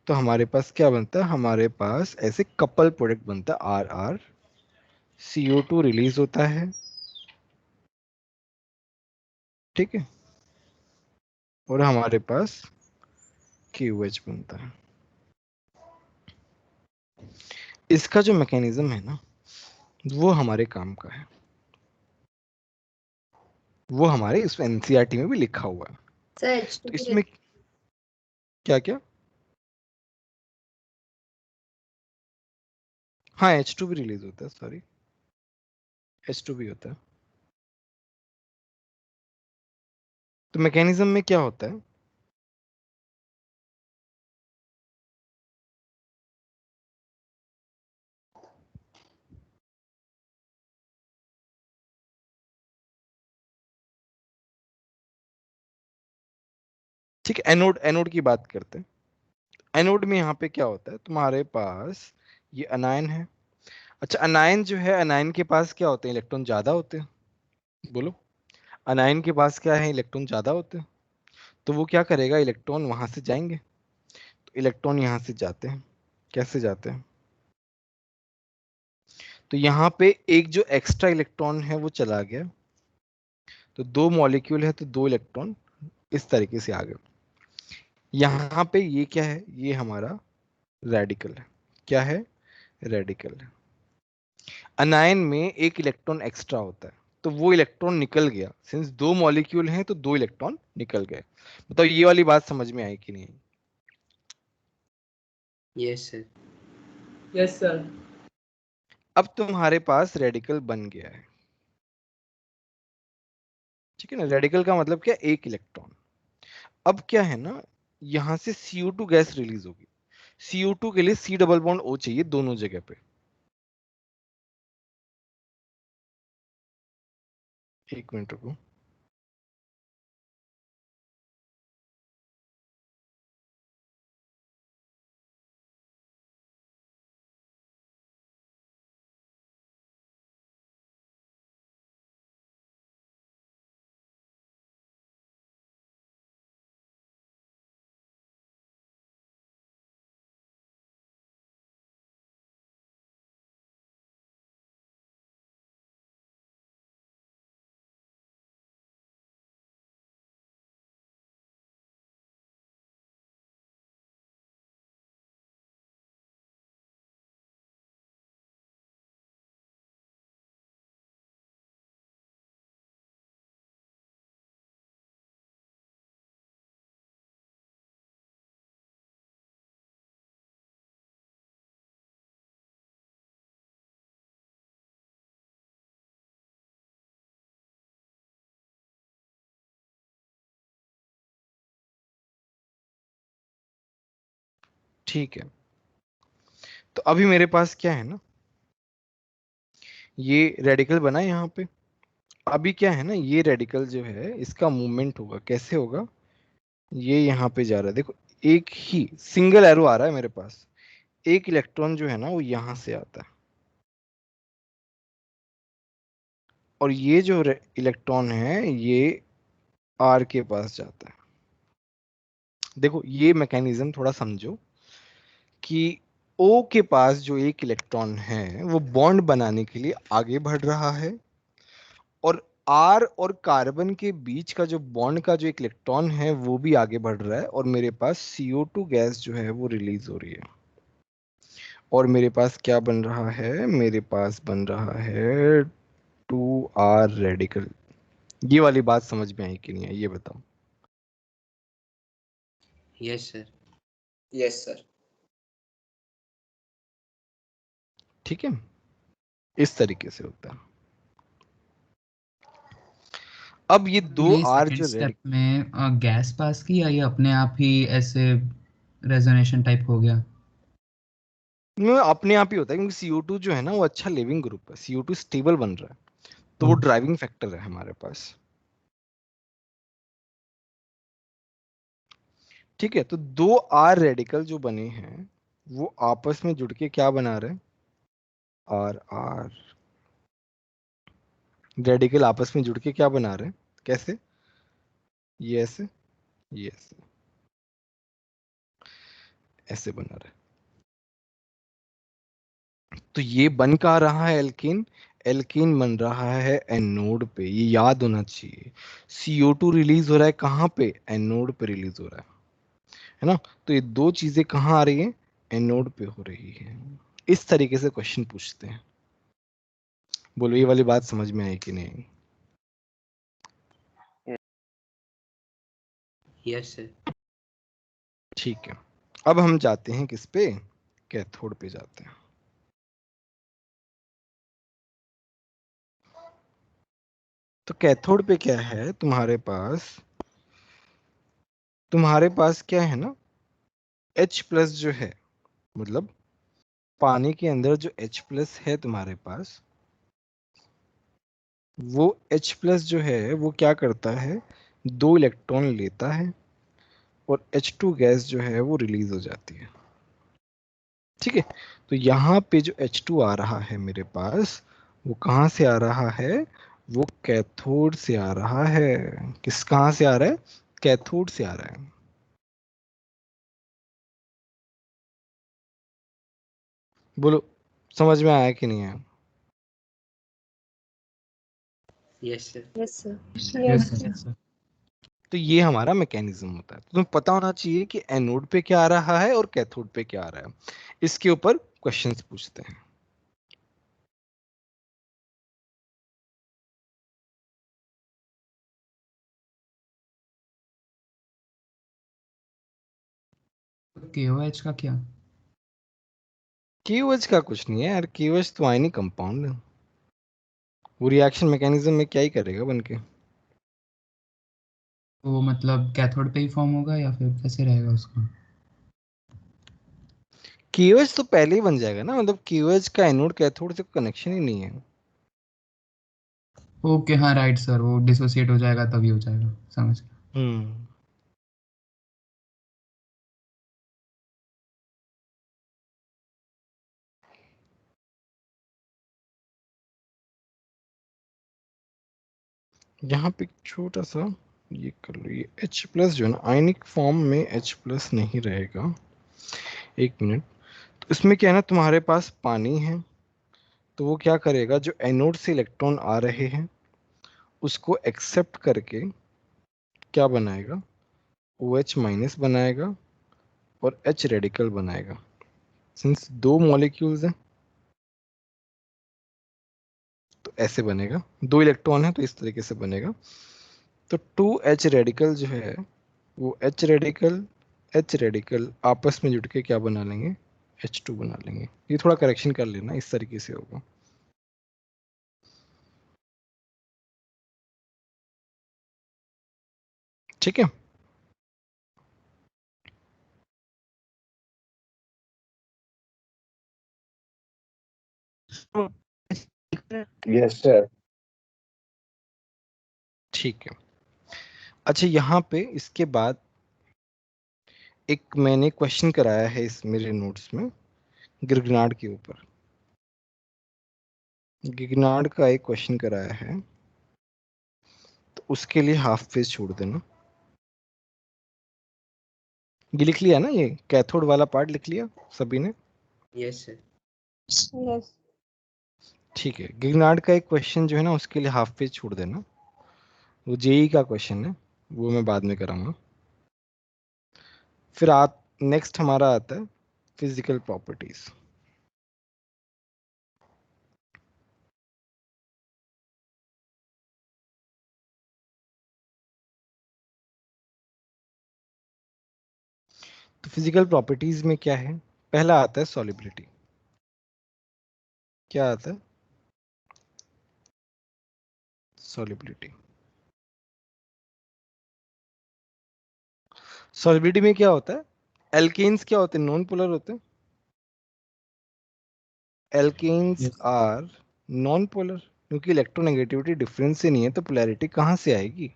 तो हमारे पास क्या बनता है, हमारे पास ऐसे कपल प्रोडक्ट बनता है, RR, CO2 रिलीज होता है, ठीक है, और हमारे पास QH बनता है। इसका जो मैकेनिज्म है ना वो हमारे काम का है, वो हमारे इस NCERT में भी लिखा हुआ है। सर तो H2 इसमें क्या क्या, हाँ H2 भी रिलीज होता है, सॉरी H2 भी होता है। तो मैकेनिज्म में क्या होता है, ठीक है, एनोड, एनोड की बात करते हैं। एनोड में यहाँ पे क्या होता है, तुम्हारे पास ये अनायन है। अच्छा, अनायन जो है, अनायन के पास क्या होते हैं, इलेक्ट्रॉन ज्यादा होते हैं, बोलो, अनायन के पास क्या है, इलेक्ट्रॉन ज्यादा होते हैं, तो वो क्या करेगा, इलेक्ट्रॉन वहां से जाएंगे, तो इलेक्ट्रॉन यहाँ से जाते हैं, कैसे जाते हैं, तो यहाँ पे एक जो एक्स्ट्रा इलेक्ट्रॉन है वो चला गया, तो दो मॉलिक्यूल है तो दो इलेक्ट्रॉन इस तरीके से आ गए। यहाँ पे ये क्या है, ये हमारा रेडिकल है, क्या है, रेडिकल है। अनायन में एक इलेक्ट्रॉन एक्स्ट्रा होता है, तो वो इलेक्ट्रॉन निकल गया, सिंस दो मॉलिक्यूल हैं तो दो इलेक्ट्रॉन निकल गए। मतलब ये वाली बात समझ में आई कि नहीं आई? Yes sir. Yes sir. अब तुम्हारे पास रेडिकल बन गया है, ठीक है ना, रेडिकल का मतलब क्या, एक इलेक्ट्रॉन। अब क्या है ना, यहां से CO2 गैस रिलीज होगी, CO2 के लिए C डबल बॉन्ड O चाहिए दोनों जगह पे। एक मिनट रुको, ठीक है, तो अभी मेरे पास क्या है ना, ये रेडिकल बना है यहाँ पे। अभी क्या है ना, ये रेडिकल जो है इसका मूवमेंट होगा, कैसे होगा, ये यहाँ पे जा रहा है, देखो एक ही सिंगल एरो आ रहा है मेरे पास, एक इलेक्ट्रॉन जो है ना वो यहां से आता है, और ये जो इलेक्ट्रॉन है ये आर के पास जाता है। देखो ये मैकेनिज्म थोड़ा समझो कि ओ के पास जो एक इलेक्ट्रॉन है वो बॉन्ड बनाने के लिए आगे बढ़ रहा है, और आर और कार्बन के बीच का जो बॉन्ड का जो एक इलेक्ट्रॉन है वो भी आगे बढ़ रहा है, और मेरे पास CO2 गैस जो है वो रिलीज हो रही है। और मेरे पास क्या बन रहा है, मेरे पास बन रहा है 2R रेडिकल। ये वाली बात समझ में आई कि नहीं आई, ये बताओ। Yes sir. Yes sir. ठीक है, इस तरीके से होता है। अब ये दो ये आर सेकंड जो स्टेप में गैस पास की या ये अपने आप ही ऐसे रेजोनेशन टाइप हो गया? अपने आप ही होता है, क्योंकि CO2 जो है ना वो अच्छा लिविंग ग्रुप है, CO2 स्टेबल बन रहा है, तो वो ड्राइविंग फैक्टर है हमारे पास। ठीक है, तो दो आर रेडिकल जो बने हैं वो आपस में जुड़ के क्या बना रहे हैं, आर आर रेडिकल आपस में जुड़ के क्या बना रहे हैं, कैसे, ये ऐसे, ये ऐसे, ऐसे बना रहे हैं। तो ये बन कहाँ रहा है, एल्कीन, एल्कीन बन रहा है एनोड पे, ये याद होना चाहिए। CO2 रिलीज हो रहा है कहाँ पे, एनोड पे रिलीज हो रहा है ना। तो ये दो चीजें कहाँ आ रही हैं, एनोड पे हो रही है। इस तरीके से क्वेश्चन पूछते हैं। बोलो ये वाली बात समझ में आई कि नहीं? Yes sir. ठीक है, अब हम जाते हैं किस पे, कैथोड पे जाते हैं। तो कैथोड पे क्या है, तुम्हारे पास क्या है ना, H प्लस जो है, मतलब पानी के अंदर जो H प्लस है तुम्हारे पास, वो H प्लस जो है वो क्या करता है, दो इलेक्ट्रॉन लेता है और H2 गैस जो है वो रिलीज हो जाती है। ठीक है, तो यहाँ पे जो H2 आ रहा है मेरे पास, वो कहाँ से आ रहा है, वो कैथोड से आ रहा है। कहाँ से आ रहा है, कैथोड से आ रहा है। बोलो समझ में आया कि नहीं आया? Yes sir. Yes sir. Yes sir. तो ये हमारा मैकेनिज्म होता है। तो तुम्हें पता होना चाहिए कि एनोड पे क्या आ रहा है और कैथोड पे क्या आ रहा है। इसके ऊपर क्वेश्चंस पूछते हैं। KOH का क्या? KOH का कुछ नहीं है यार, KOH तो आयनिक कंपाउंड है, वो रिएक्शन मैकेनिज्म में क्या ही करेगा बनके। वो मतलब कैथोड पे ही फॉर्म होगा या फिर कैसे रहेगा उसका? KOH तो पहले ही बन जाएगा ना, मतलब KOH का एनोड कैथोड से कनेक्शन ही नहीं है। ओके हाँ राइट सर, वो डिसोसिएट हो जाएगा तभी हो जाएगा, समझ गया। यहाँ पे एक छोटा सा ये कर लो, ये H प्लस जो है ना आयनिक फॉर्म में H प्लस नहीं रहेगा। एक मिनट, तो इसमें क्या है ना, तुम्हारे पास पानी है, तो वो क्या करेगा, जो एनोड से इलेक्ट्रॉन आ रहे हैं उसको एक्सेप्ट करके क्या बनाएगा, OH माइनस बनाएगा और H रेडिकल बनाएगा। सिंस दो मॉलिक्यूल्स हैं तो ऐसे बनेगा, दो इलेक्ट्रॉन है तो इस तरीके से बनेगा। तो 2H रेडिकल जो है वो H रेडिकल आपस में जुड़ के क्या बना लेंगे, H2 बना लेंगे। ये थोड़ा करेक्शन कर लेना, इस तरीके से होगा। ठीक है, यस सर। ठीक है। अच्छा यहाँ पे इसके बाद एक मैंने क्वेश्चन कराया है इस मेरे नोट्स में गिरगनाड के ऊपर। गिरगनाड का एक क्वेश्चन कराया है, तो उसके लिए हाफ पेज छोड़ देना। ये लिख लिया ना, ये कैथोड वाला पार्ट लिख लिया सभी ने? Yes sir. यस। ठीक है, गिरगनाड का एक क्वेश्चन जो है ना उसके लिए हाफ पेज छोड़ देना। वो जेई का क्वेश्चन है, वो मैं बाद में कराऊंगा। फिर नेक्स्ट हमारा आता है फिजिकल प्रॉपर्टीज। तो फिजिकल प्रॉपर्टीज में क्या है? पहला आता है सॉलिबिलिटी। क्या आता है? सॉलिबिलिटी। सॉलिबिलिटी में क्या होता है? एल्केन्स क्या होते हैं? नॉन पोलर होते हैं। एल्केन्स आर नॉन पोलर, क्योंकि इलेक्ट्रोनेगेटिविटी डिफरेंस से नहीं है तो पोलैरिटी कहां से आएगी?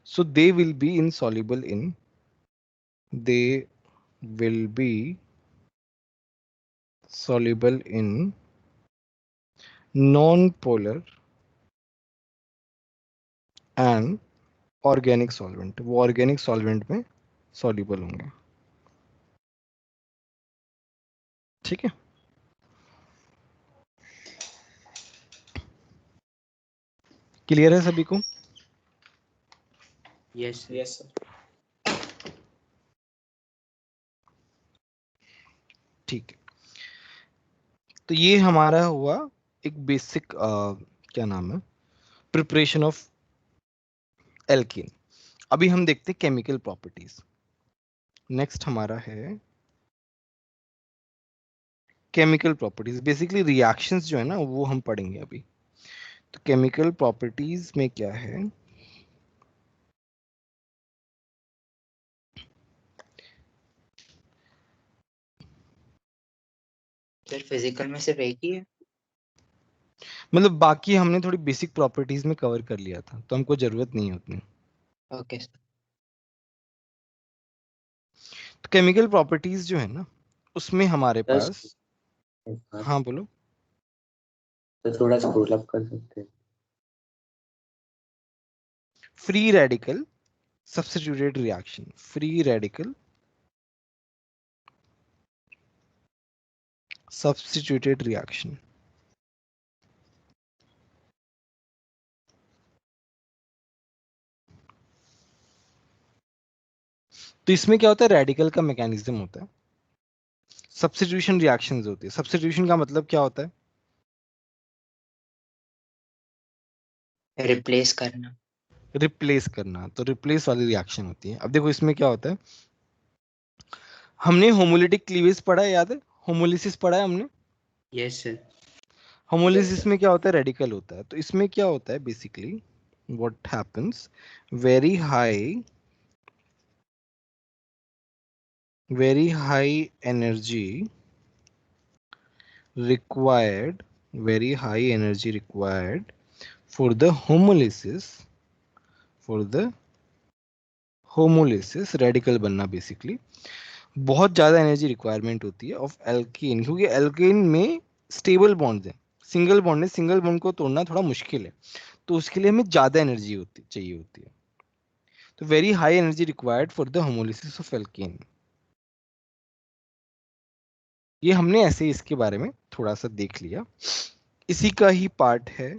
So they will be insoluble in, they will be soluble in non-polar and organic solvent। वो ऑर्गेनिक सॉल्वेंट में soluble होंगे। ठीक है, क्लियर है सभी को? Yes yes sir. ठीक है, तो ये हमारा हुआ एक बेसिक क्या नाम है, प्रिपरेशन ऑफ एल्कीन। अभी हम देखते हैं केमिकल प्रॉपर्टीज। नेक्स्ट हमारा है केमिकल प्रॉपर्टीज। बेसिकली रिएक्शंस जो है ना वो हम पढ़ेंगे अभी। तो केमिकल प्रॉपर्टीज में क्या है? सर फिजिकल में सिर्फ एक ही है? मतलब बाकी हमने थोड़ी बेसिक प्रॉपर्टीज में कवर कर लिया था, तो हमको जरूरत नहीं है उतनी। Okay sir. तो केमिकल प्रॉपर्टीज जो है ना उसमें हमारे बस पास, हाँ बोलो। तो थोड़ा स्क्रॉल अप कर सकते हैं। Free radical substituted reaction, free radical substituted reaction. तो इसमें क्या होता है? रेडिकल का मैकेनिज्म होता है, सब्स्टिट्यूशन रिएक्शंस होती है। सब्स्टिट्यूशन का मतलब क्या होता है? रिप्लेस करना। रिप्लेस करना। तो रिप्लेस वाली रिएक्शन होती है। अब देखो इसमें क्या होता है, हमने होमोलिटिक क्लीवेज पढ़ा है, याद है? होमोलिसिस पढ़ा है हमने। Yes sir. होमोलिसिस में क्या होता है? रेडिकल होता है। तो इसमें क्या होता है basically, what happens, very high energy required, very high energy required for the homolysis radical बनना। बेसिकली बहुत ज्यादा एनर्जी रिक्वायरमेंट होती है ऑफ एल्केन, क्योंकि एल्केन में स्टेबल बॉन्ड्स हैं, सिंगल बॉन्ड है, सिंगल बॉन्ड को तोड़ना थोड़ा मुश्किल है, तो उसके लिए हमें ज्यादा एनर्जी चाहिए होती है। तो very high energy required for the homolysis of alkane. ये हमने ऐसे ही इसके बारे में थोड़ा सा देख लिया। इसी का ही पार्ट है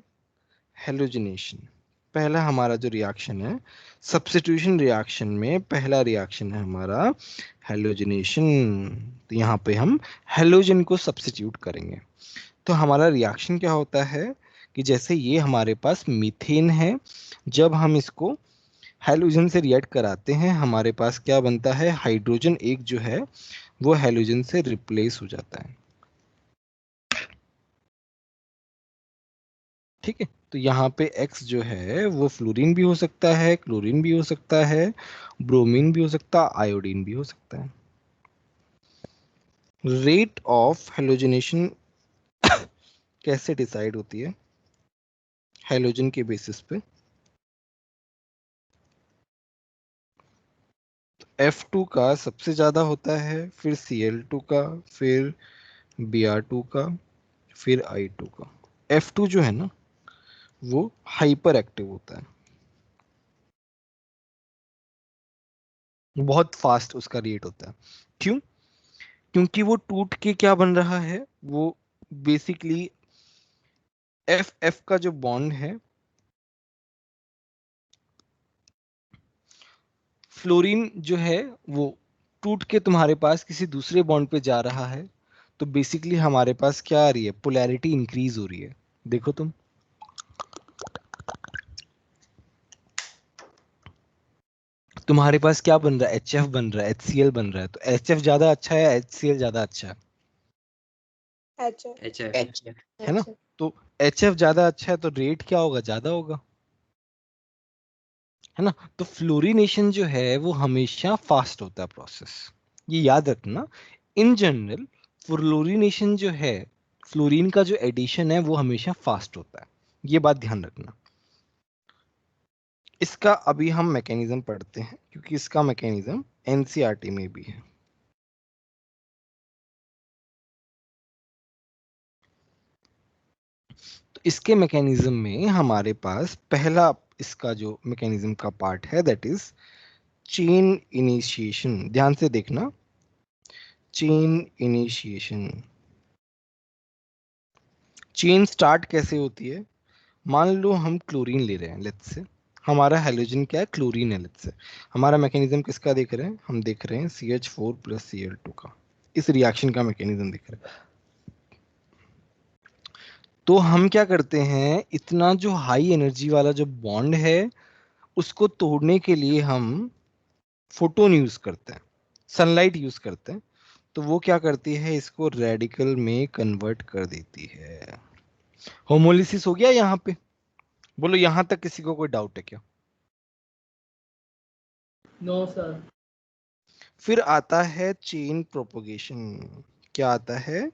हेलोजिनेशन। पहला हमारा जो रिएक्शन है सब्स्टिट्यूशन रिएक्शन में, पहला रिएक्शन है हमारा हेलोजिनेशन। तो यहाँ पे हम हेलोजन को सब्स्टिट्यूट करेंगे। तो हमारा रिएक्शन क्या होता है कि जैसे ये हमारे पास मीथेन है, जब हम इसको हेलोजन से रिएक्ट कराते हैं हमारे पास क्या बनता है? हाइड्रोजन एक जो है वो हेलोजन से रिप्लेस हो जाता है। ठीक है, तो यहाँ पे X जो है वो फ्लोरीन भी हो सकता है, क्लोरीन भी हो सकता है, ब्रोमीन भी हो सकता है, आयोडीन भी हो सकता है। रेट ऑफ हेलोजिनेशन कैसे डिसाइड होती है? हेलोजन के बेसिस पे। F2 का सबसे ज्यादा होता है, फिर Cl2 का, फिर Br2 का, फिर I2 का। F2 जो है ना वो हाइपर एक्टिव होता है, बहुत फास्ट उसका रेट होता है। क्यों? क्योंकि वो टूट के क्या बन रहा है, वो बेसिकली F का जो बॉन्ड है, फ्लोरीन जो है वो टूट के तुम्हारे पास किसी दूसरे बॉन्ड पे जा रहा है, तो बेसिकली हमारे पास क्या आ रही है, पोलैरिटी इंक्रीज हो रही है। देखो तुम, तुम्हारे पास क्या बन रहा है, HF बन रहा है, HCl बन रहा है, तो HF ज्यादा अच्छा है या HCl ज्यादा अच्छा है? HF है ना? तो HF ज्यादा अच्छा है तो रेट क्या होगा, ज्यादा होगा, है ना? तो फ्लोरिनेशन जो है वो हमेशा फास्ट होता है प्रोसेस, ये याद रखना। इन जनरल फ्लोरिनेशन जो है, फ्लोरीन का जो एडिशन है वो हमेशा फास्ट होता है, ये बात ध्यान रखना। इसका अभी हम मैकेनिज्म पढ़ते हैं, क्योंकि इसका मैकेनिज्म एनसीईआरटी में भी है। तो इसके मैकेनिज्म में हमारे पास पहला इसका जो मैकेनिज्म का पार्ट है दैट इज चेन इनिशिएशन। ध्यान से देखना, चेन इनिशिएशन। चेन स्टार्ट कैसे होती है? मान लो हम क्लोरीन ले रहे हैं, लेट्स से हमारा हैलोजन क्या है, क्लोरीन है। लेट्स से हमारा मैकेनिज्म किसका देख रहे हैं, हम देख रहे हैं CH4 + Cl2 का, इस रिएक्शन का मैकेनिज्म देख रहे हैं। तो हम क्या करते हैं, इतना जो हाई एनर्जी वाला जो बॉन्ड है उसको तोड़ने के लिए हम फोटोन यूज करते हैं, सनलाइट यूज करते हैं। तो वो क्या करती है, इसको रेडिकल में कन्वर्ट कर देती है। होमोलिसिस हो गया यहाँ पे? बोलो यहाँ तक किसी को कोई डाउट है क्या? No sir. फिर आता है चेन प्रोपगेशन। क्या आता है?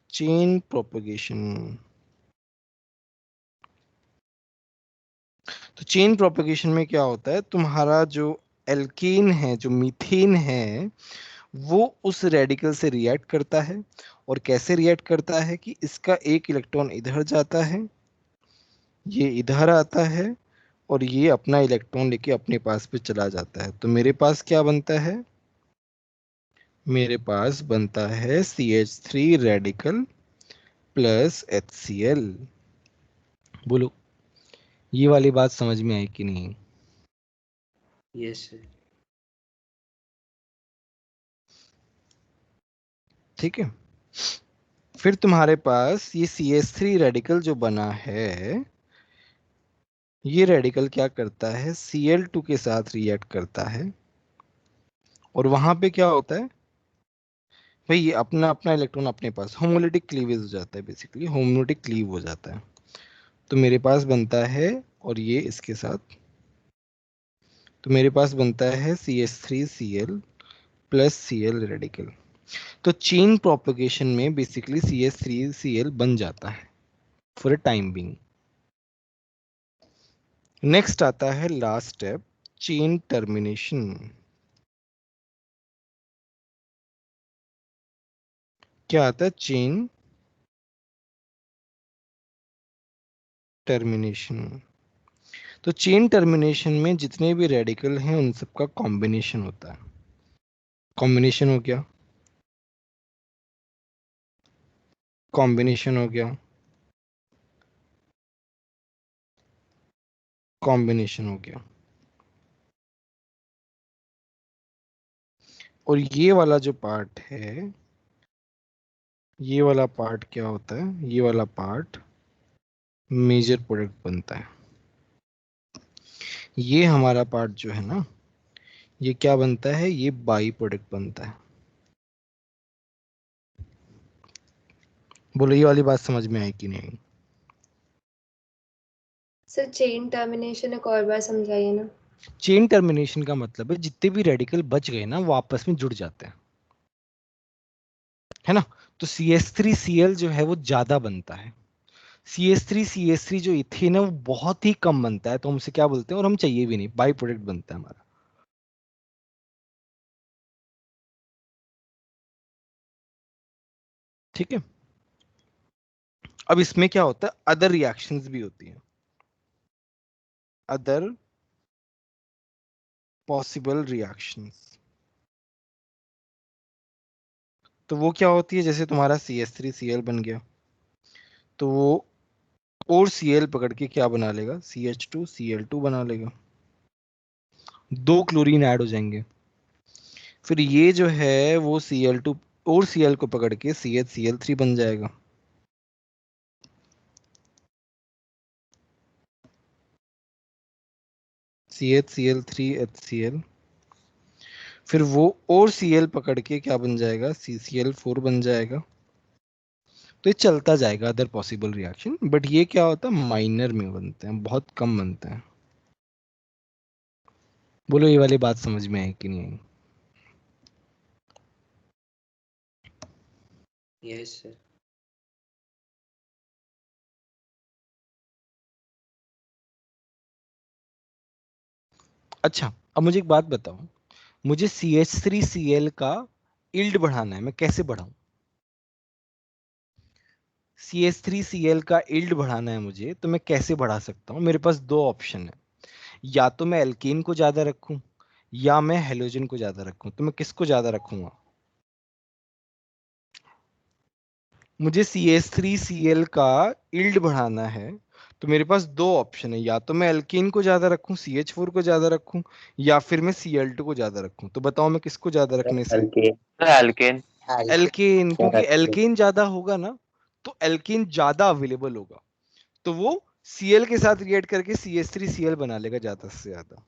Chain propagation. तो चेन प्रोपगेशन में क्या होता है, तुम्हारा जो एल्केन है, जो मीथेन है, वो उस रेडिकल से रिएक्ट करता है। और कैसे रिएक्ट करता है कि इसका एक इलेक्ट्रॉन इधर जाता है, ये इधर आता है, और ये अपना इलेक्ट्रॉन लेके अपने पास पे चला जाता है। तो मेरे पास क्या बनता है, मेरे पास बनता है CH3 रेडिकल प्लस HCl। बोलो ये वाली बात समझ में आई कि नहीं? Yes sir. ठीक है। फिर तुम्हारे पास ये CH3 रेडिकल जो बना है, ये रेडिकल क्या करता है, Cl2 के साथ रिएक्ट करता है, और वहां पे क्या होता है भाई, ये अपना अपना इलेक्ट्रॉन अपने पास, होमोलिटिक क्लीवेज हो जाता है, बेसिकली होमोलिटिक क्लीव हो जाता है। तो मेरे पास बनता है, और ये इसके साथ, तो मेरे पास बनता है CH3Cl प्लस Cl रेडिकल। तो चेन प्रोपगेशन में बेसिकली CH3Cl बन जाता है for a time being. Next आता है लास्ट स्टेप, चेन टर्मिनेशन। क्या आता है? Chain termination. तो चेन टर्मिनेशन में जितने भी रेडिकल हैं उन सबका कॉम्बिनेशन होता है। कॉम्बिनेशन हो गया, कॉम्बिनेशन हो गया, कॉम्बिनेशन हो गया। और ये वाला जो पार्ट है, ये वाला पार्ट क्या होता है, ये वाला पार्ट मेजर प्रोडक्ट बनता है। ये हमारा पार्ट जो है ना, ये क्या बनता है, ये बाई प्रोडक्ट बनता है। बोलो ये वाली बात समझ में आई कि नहीं? सर चेन टर्मिनेशन एक और बार समझाइए ना। चेन टर्मिनेशन का मतलब है जितने भी रेडिकल बच गए ना वो आपस में जुड़ जाते हैं, है ना? तो CH3Cl जो है वो ज्यादा बनता है, CH3 जो इथेन है वो बहुत ही कम बनता है, तो हम उसे क्या बोलते हैं, और हम चाहिए भी नहीं, बाई प्रोडक्ट बनता है हमारा। ठीक है। अब इसमें क्या होता है, अदर रिएक्शंस भी होती हैं, अदर पॉसिबल रिएक्शंस। तो वो क्या होती है, जैसे तुम्हारा CH3Cl बन गया, तो वो और Cl पकड़ के क्या बना लेगा, CH2Cl2 बना लेगा, 2 क्लोरीन ऐड हो जाएंगे। फिर ये जो है वो Cl2 और Cl को पकड़ के CHCl3 बन जाएगा। CHCl3HCl, फिर वो और Cl पकड़ के क्या बन जाएगा, CCl4 बन जाएगा। तो ये चलता जाएगा अदर पॉसिबल रिएक्शन, बट ये क्या होता है, माइनर में बनते हैं, बहुत कम बनते हैं। बोलो ये वाली बात समझ में आई कि नहीं आई? Yes sir. अच्छा, अब मुझे एक बात बताओ, मुझे CH3Cl का इल्ड बढ़ाना है, मैं कैसे बढ़ाऊं? CH3Cl का इल्ड बढ़ाना है मुझे, तो मैं कैसे बढ़ा सकता हूं? मेरे पास 2 ऑप्शन है, या तो मैं एल्केन को ज्यादा रखूं या मैं हेलोजन को ज्यादा रखूं। तो मैं किसको ज्यादा रखूंगा? मुझे CH3Cl का इल्ड बढ़ाना है, तो मेरे पास 2 ऑप्शन है, या तो मैं एल्केन को ज्यादा रखूं, CH4 को ज्यादा रखूं, या फिर मैं Cl2 को ज्यादा रखूं। तो बताओ मैं किसको ज्यादा रखने से? एल्केन। एल्केन, क्योंकि Correct. एल्केन ज्यादा होगा ना, तो एल्केन ज्यादा अवेलेबल होगा, तो वो Cl के साथ रिएक्ट करके CH3Cl बना लेगा ज्यादा से ज्यादा।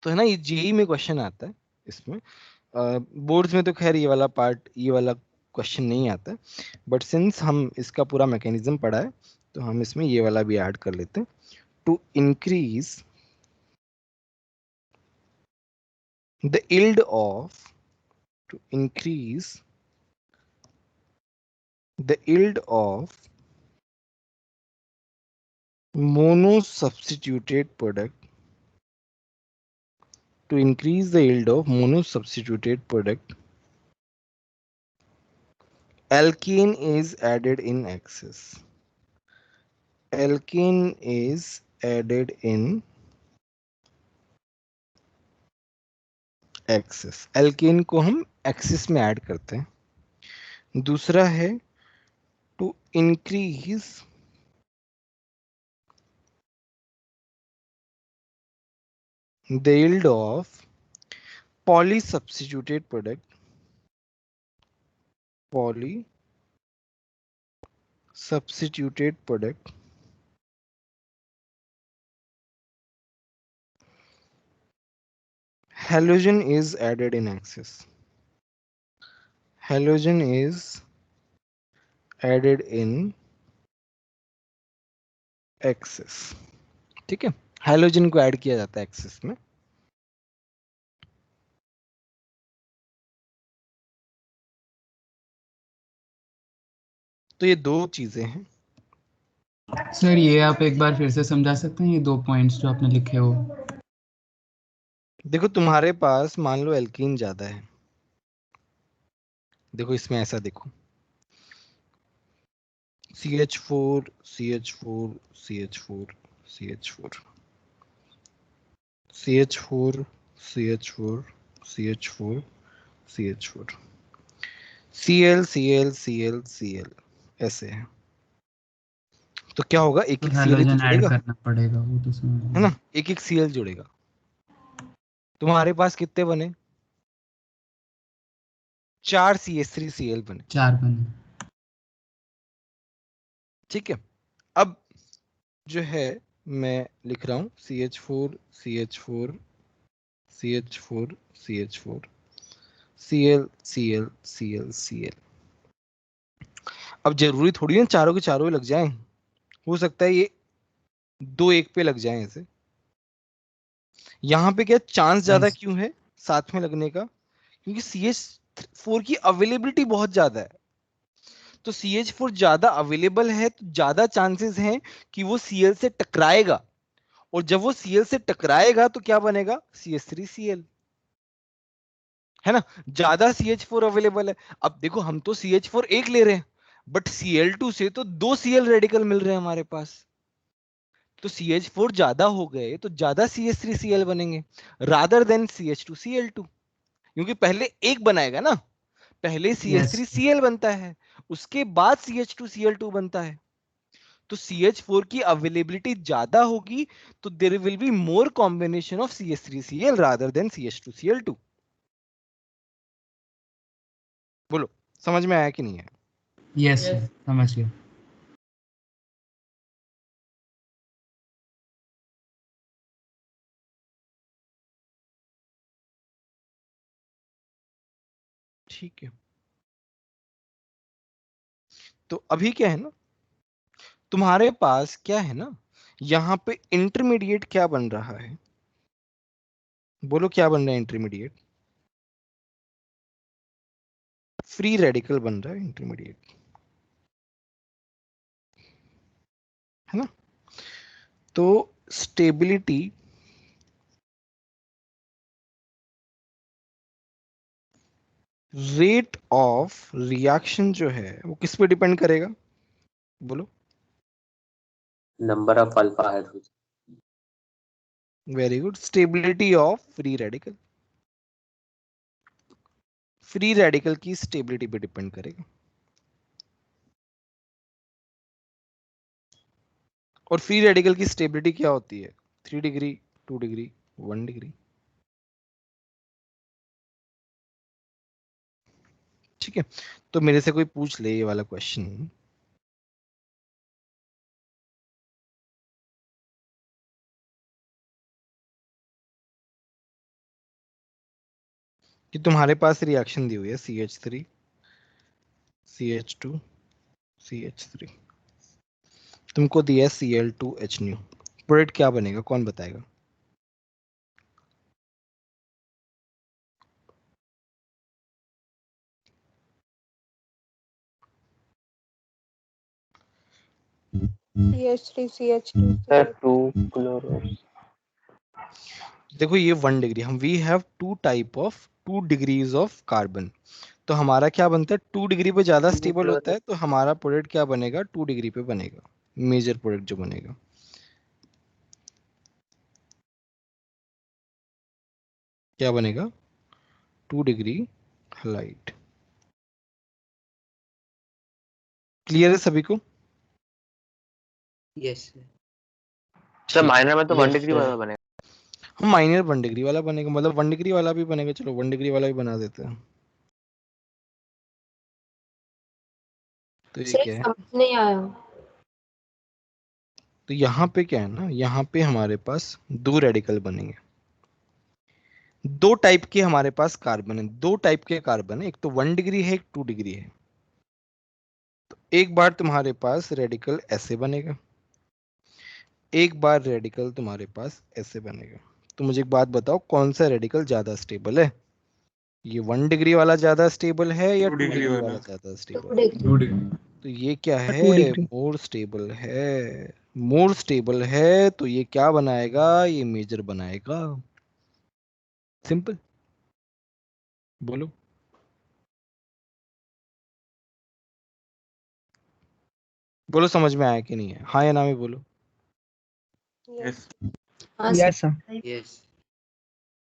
तो है ना, ये जेई में क्वेश्चन आता है इसमें। बोर्ड्स में तो खैर ये वाला पार्ट, ये वाला क्वेश्चन नहीं आता है, बट सिंस हम इसका पूरा मैकेनिज्म पढ़ा है, तो हम इसमें ये वाला भी ऐड कर लेते हैं। To increase the yield of, to increase the yield of monosubstituted product, to increase the yield of monosubstituted product, alkene is added in excess. Alkene is added in excess. alkene को हम excess में ऐड करते हैं। दूसरा है to increase the yield of polysubstituted product, polysubstituted product, halogen is added in excess. Halogen is added in excess. ठीक है, हेलोजन को ऐड किया जाता है एक्सेस में। तो ये 2 चीजें हैं। सर ये आप एक बार फिर से समझा सकते हैं, ये 2 पॉइंट्स जो आपने लिखे हो? देखो तुम्हारे पास मान लो एल्कीन ज्यादा है, देखो इसमें ऐसा देखो, CH4 CH4 CH4 CH4 CH4 CH4 CH4 CH4 Cl Cl Cl Cl, ऐसे है। तो क्या होगा, एक एक Cl तो हेलोजन ऐड जुड़ेगा, करना पड़ेगा, वो तो समझ है गया। ना, एक एक Cl जुड़ेगा। तुम्हारे पास कितने बने, 4 CH3Cl बने, 4 बने। ठीक है। अब जो है मैं लिख रहा हूं CH4 CH4 CH4 CH4 Cl Cl Cl Cl। अब जरूरी थोड़ी ना चारों के चारों ही लग जाएं, हो सकता है ये 2 एक पे लग जाएं ऐसे। यहाँ पे क्या चांस ज्यादा क्यों है साथ में लगने का, क्योंकि CH4 की अवेलेबिलिटी बहुत ज्यादा है। तो CH4 ज्यादा अवेलेबल है तो ज्यादा चांसेस हैं कि वो Cl से टकराएगा, और जब वो Cl से टकराएगा तो क्या बनेगा, CH3Cl। है ना, ज्यादा CH4 अवेलेबल है। अब देखो हम तो CH4 एक ले रहे हैं, बट Cl2 से तो 2 Cl रेडिकल मिल रहे हैं हमारे पास, तो CH4 ज्यादा हो गए तो ज्यादा CH3Cl बनेंगे रादर देन CH2Cl2, क्योंकि पहले एक बनाएगा ना, पहले यस CH3Cl बनता है, उसके बाद CH2Cl2 बनता है। तो CH4 की अवेलेबिलिटी ज्यादा होगी, तो there will be more combination of CH3Cl rather than CH2Cl2। बोलो समझ में आया कि नहीं आया? यस समझ गया। ठीक है, तो अभी क्या है ना, तुम्हारे पास क्या है ना, यहाँ पे इंटरमीडिएट क्या बन रहा है, बोलो क्या बन रहा है इंटरमीडिएट? फ्री रेडिकल बन रहा है इंटरमीडिएट, है ना। तो स्टेबिलिटी रेट ऑफ रिएक्शन जो है वो किस पे डिपेंड करेगा, बोलो? Number of alpha hydrogen. Very good, stability of free radical, free radical की स्टेबिलिटी पे डिपेंड करेगा। और फ्री रेडिकल की स्टेबिलिटी क्या होती है? 3 डिग्री, 2 डिग्री, 1 डिग्री। ठीक है, तो मेरे से कोई पूछ ले ये वाला क्वेश्चन, कि तुम्हारे पास रिएक्शन दी हुई है CH3 CH2 CH3, तुमको दिया है Cl2H प्रोडक्ट क्या बनेगा, कौन बताएगा? CH3CH2 sir 2 chloro. देखो ये 1 डिग्री, हम we have 2 type of 2 degrees of carbon, तो हमारा क्या बनता है 2 डिग्री पे ज्यादा स्टेबल होता है, तो हमारा प्रोडक्ट क्या बनेगा 2 डिग्री पे बनेगा, मेजर प्रोडक्ट जो बनेगा। क्या बनेगा? 2 डिग्री हलाइड। क्लियर है सभी को? यस सर माइनर में तो 1 Yes, डिग्री sir. वाला बनेगा। हम माइनर 1 डिग्री वाला बनेगा, मतलब 1 डिग्री वाला भी बनेगा, चलो 1 डिग्री वाला भी बना देते हैं। तो ये सर क्या है, समझ नहीं आया। तो यहाँ पे क्या है ना, यहाँ पे हमारे पास 2 रेडिकल बनेंगे, 2 टाइप के हमारे पास कार्बन है, 2 टाइप के कार्बन है, एक तो 1 डिग्री है, एक 2 डिग्री है। तो एक बार तुम्हारे पास रेडिकल ऐसे बनेगा, एक बार रेडिकल तुम्हारे पास ऐसे बनेगा। तो मुझे एक बात बताओ, कौन सा रेडिकल ज्यादा स्टेबल है? ये 1 डिग्री वाला ज्यादा स्टेबल है या 2 डिग्री वाला ज्यादा स्टेबल है? 2 डिग्री। तो ये क्या है, मोर स्टेबल है, मोर स्टेबल है, तो ये क्या बनाएगा, ये मेजर बनाएगा। सिंपल, बोलो। बोलो समझ में आया कि नहीं है, हाँ या ना में बोलो। Yes. हाँ यस सर। सर। यस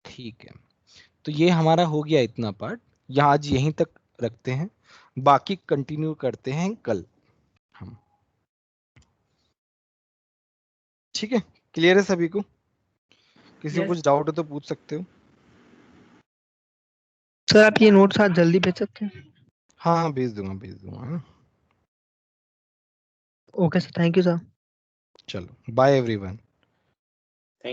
ठीक है, तो ये हमारा हो गया इतना पार्ट, यहाँ आज यहीं तक रखते हैं, बाकी कंटिन्यू करते हैं कल हम। ठीक है, क्लियर है सभी को? किसी को Yes. कुछ डाउट है तो पूछ सकते हो। सर आप ये नोट्स आज जल्दी भेज सकते हैं? हाँ हाँ भेज दूंगा, भेज दूंगा, हाँ। Okay sir, thank you sir. चलो बाय एवरीवन।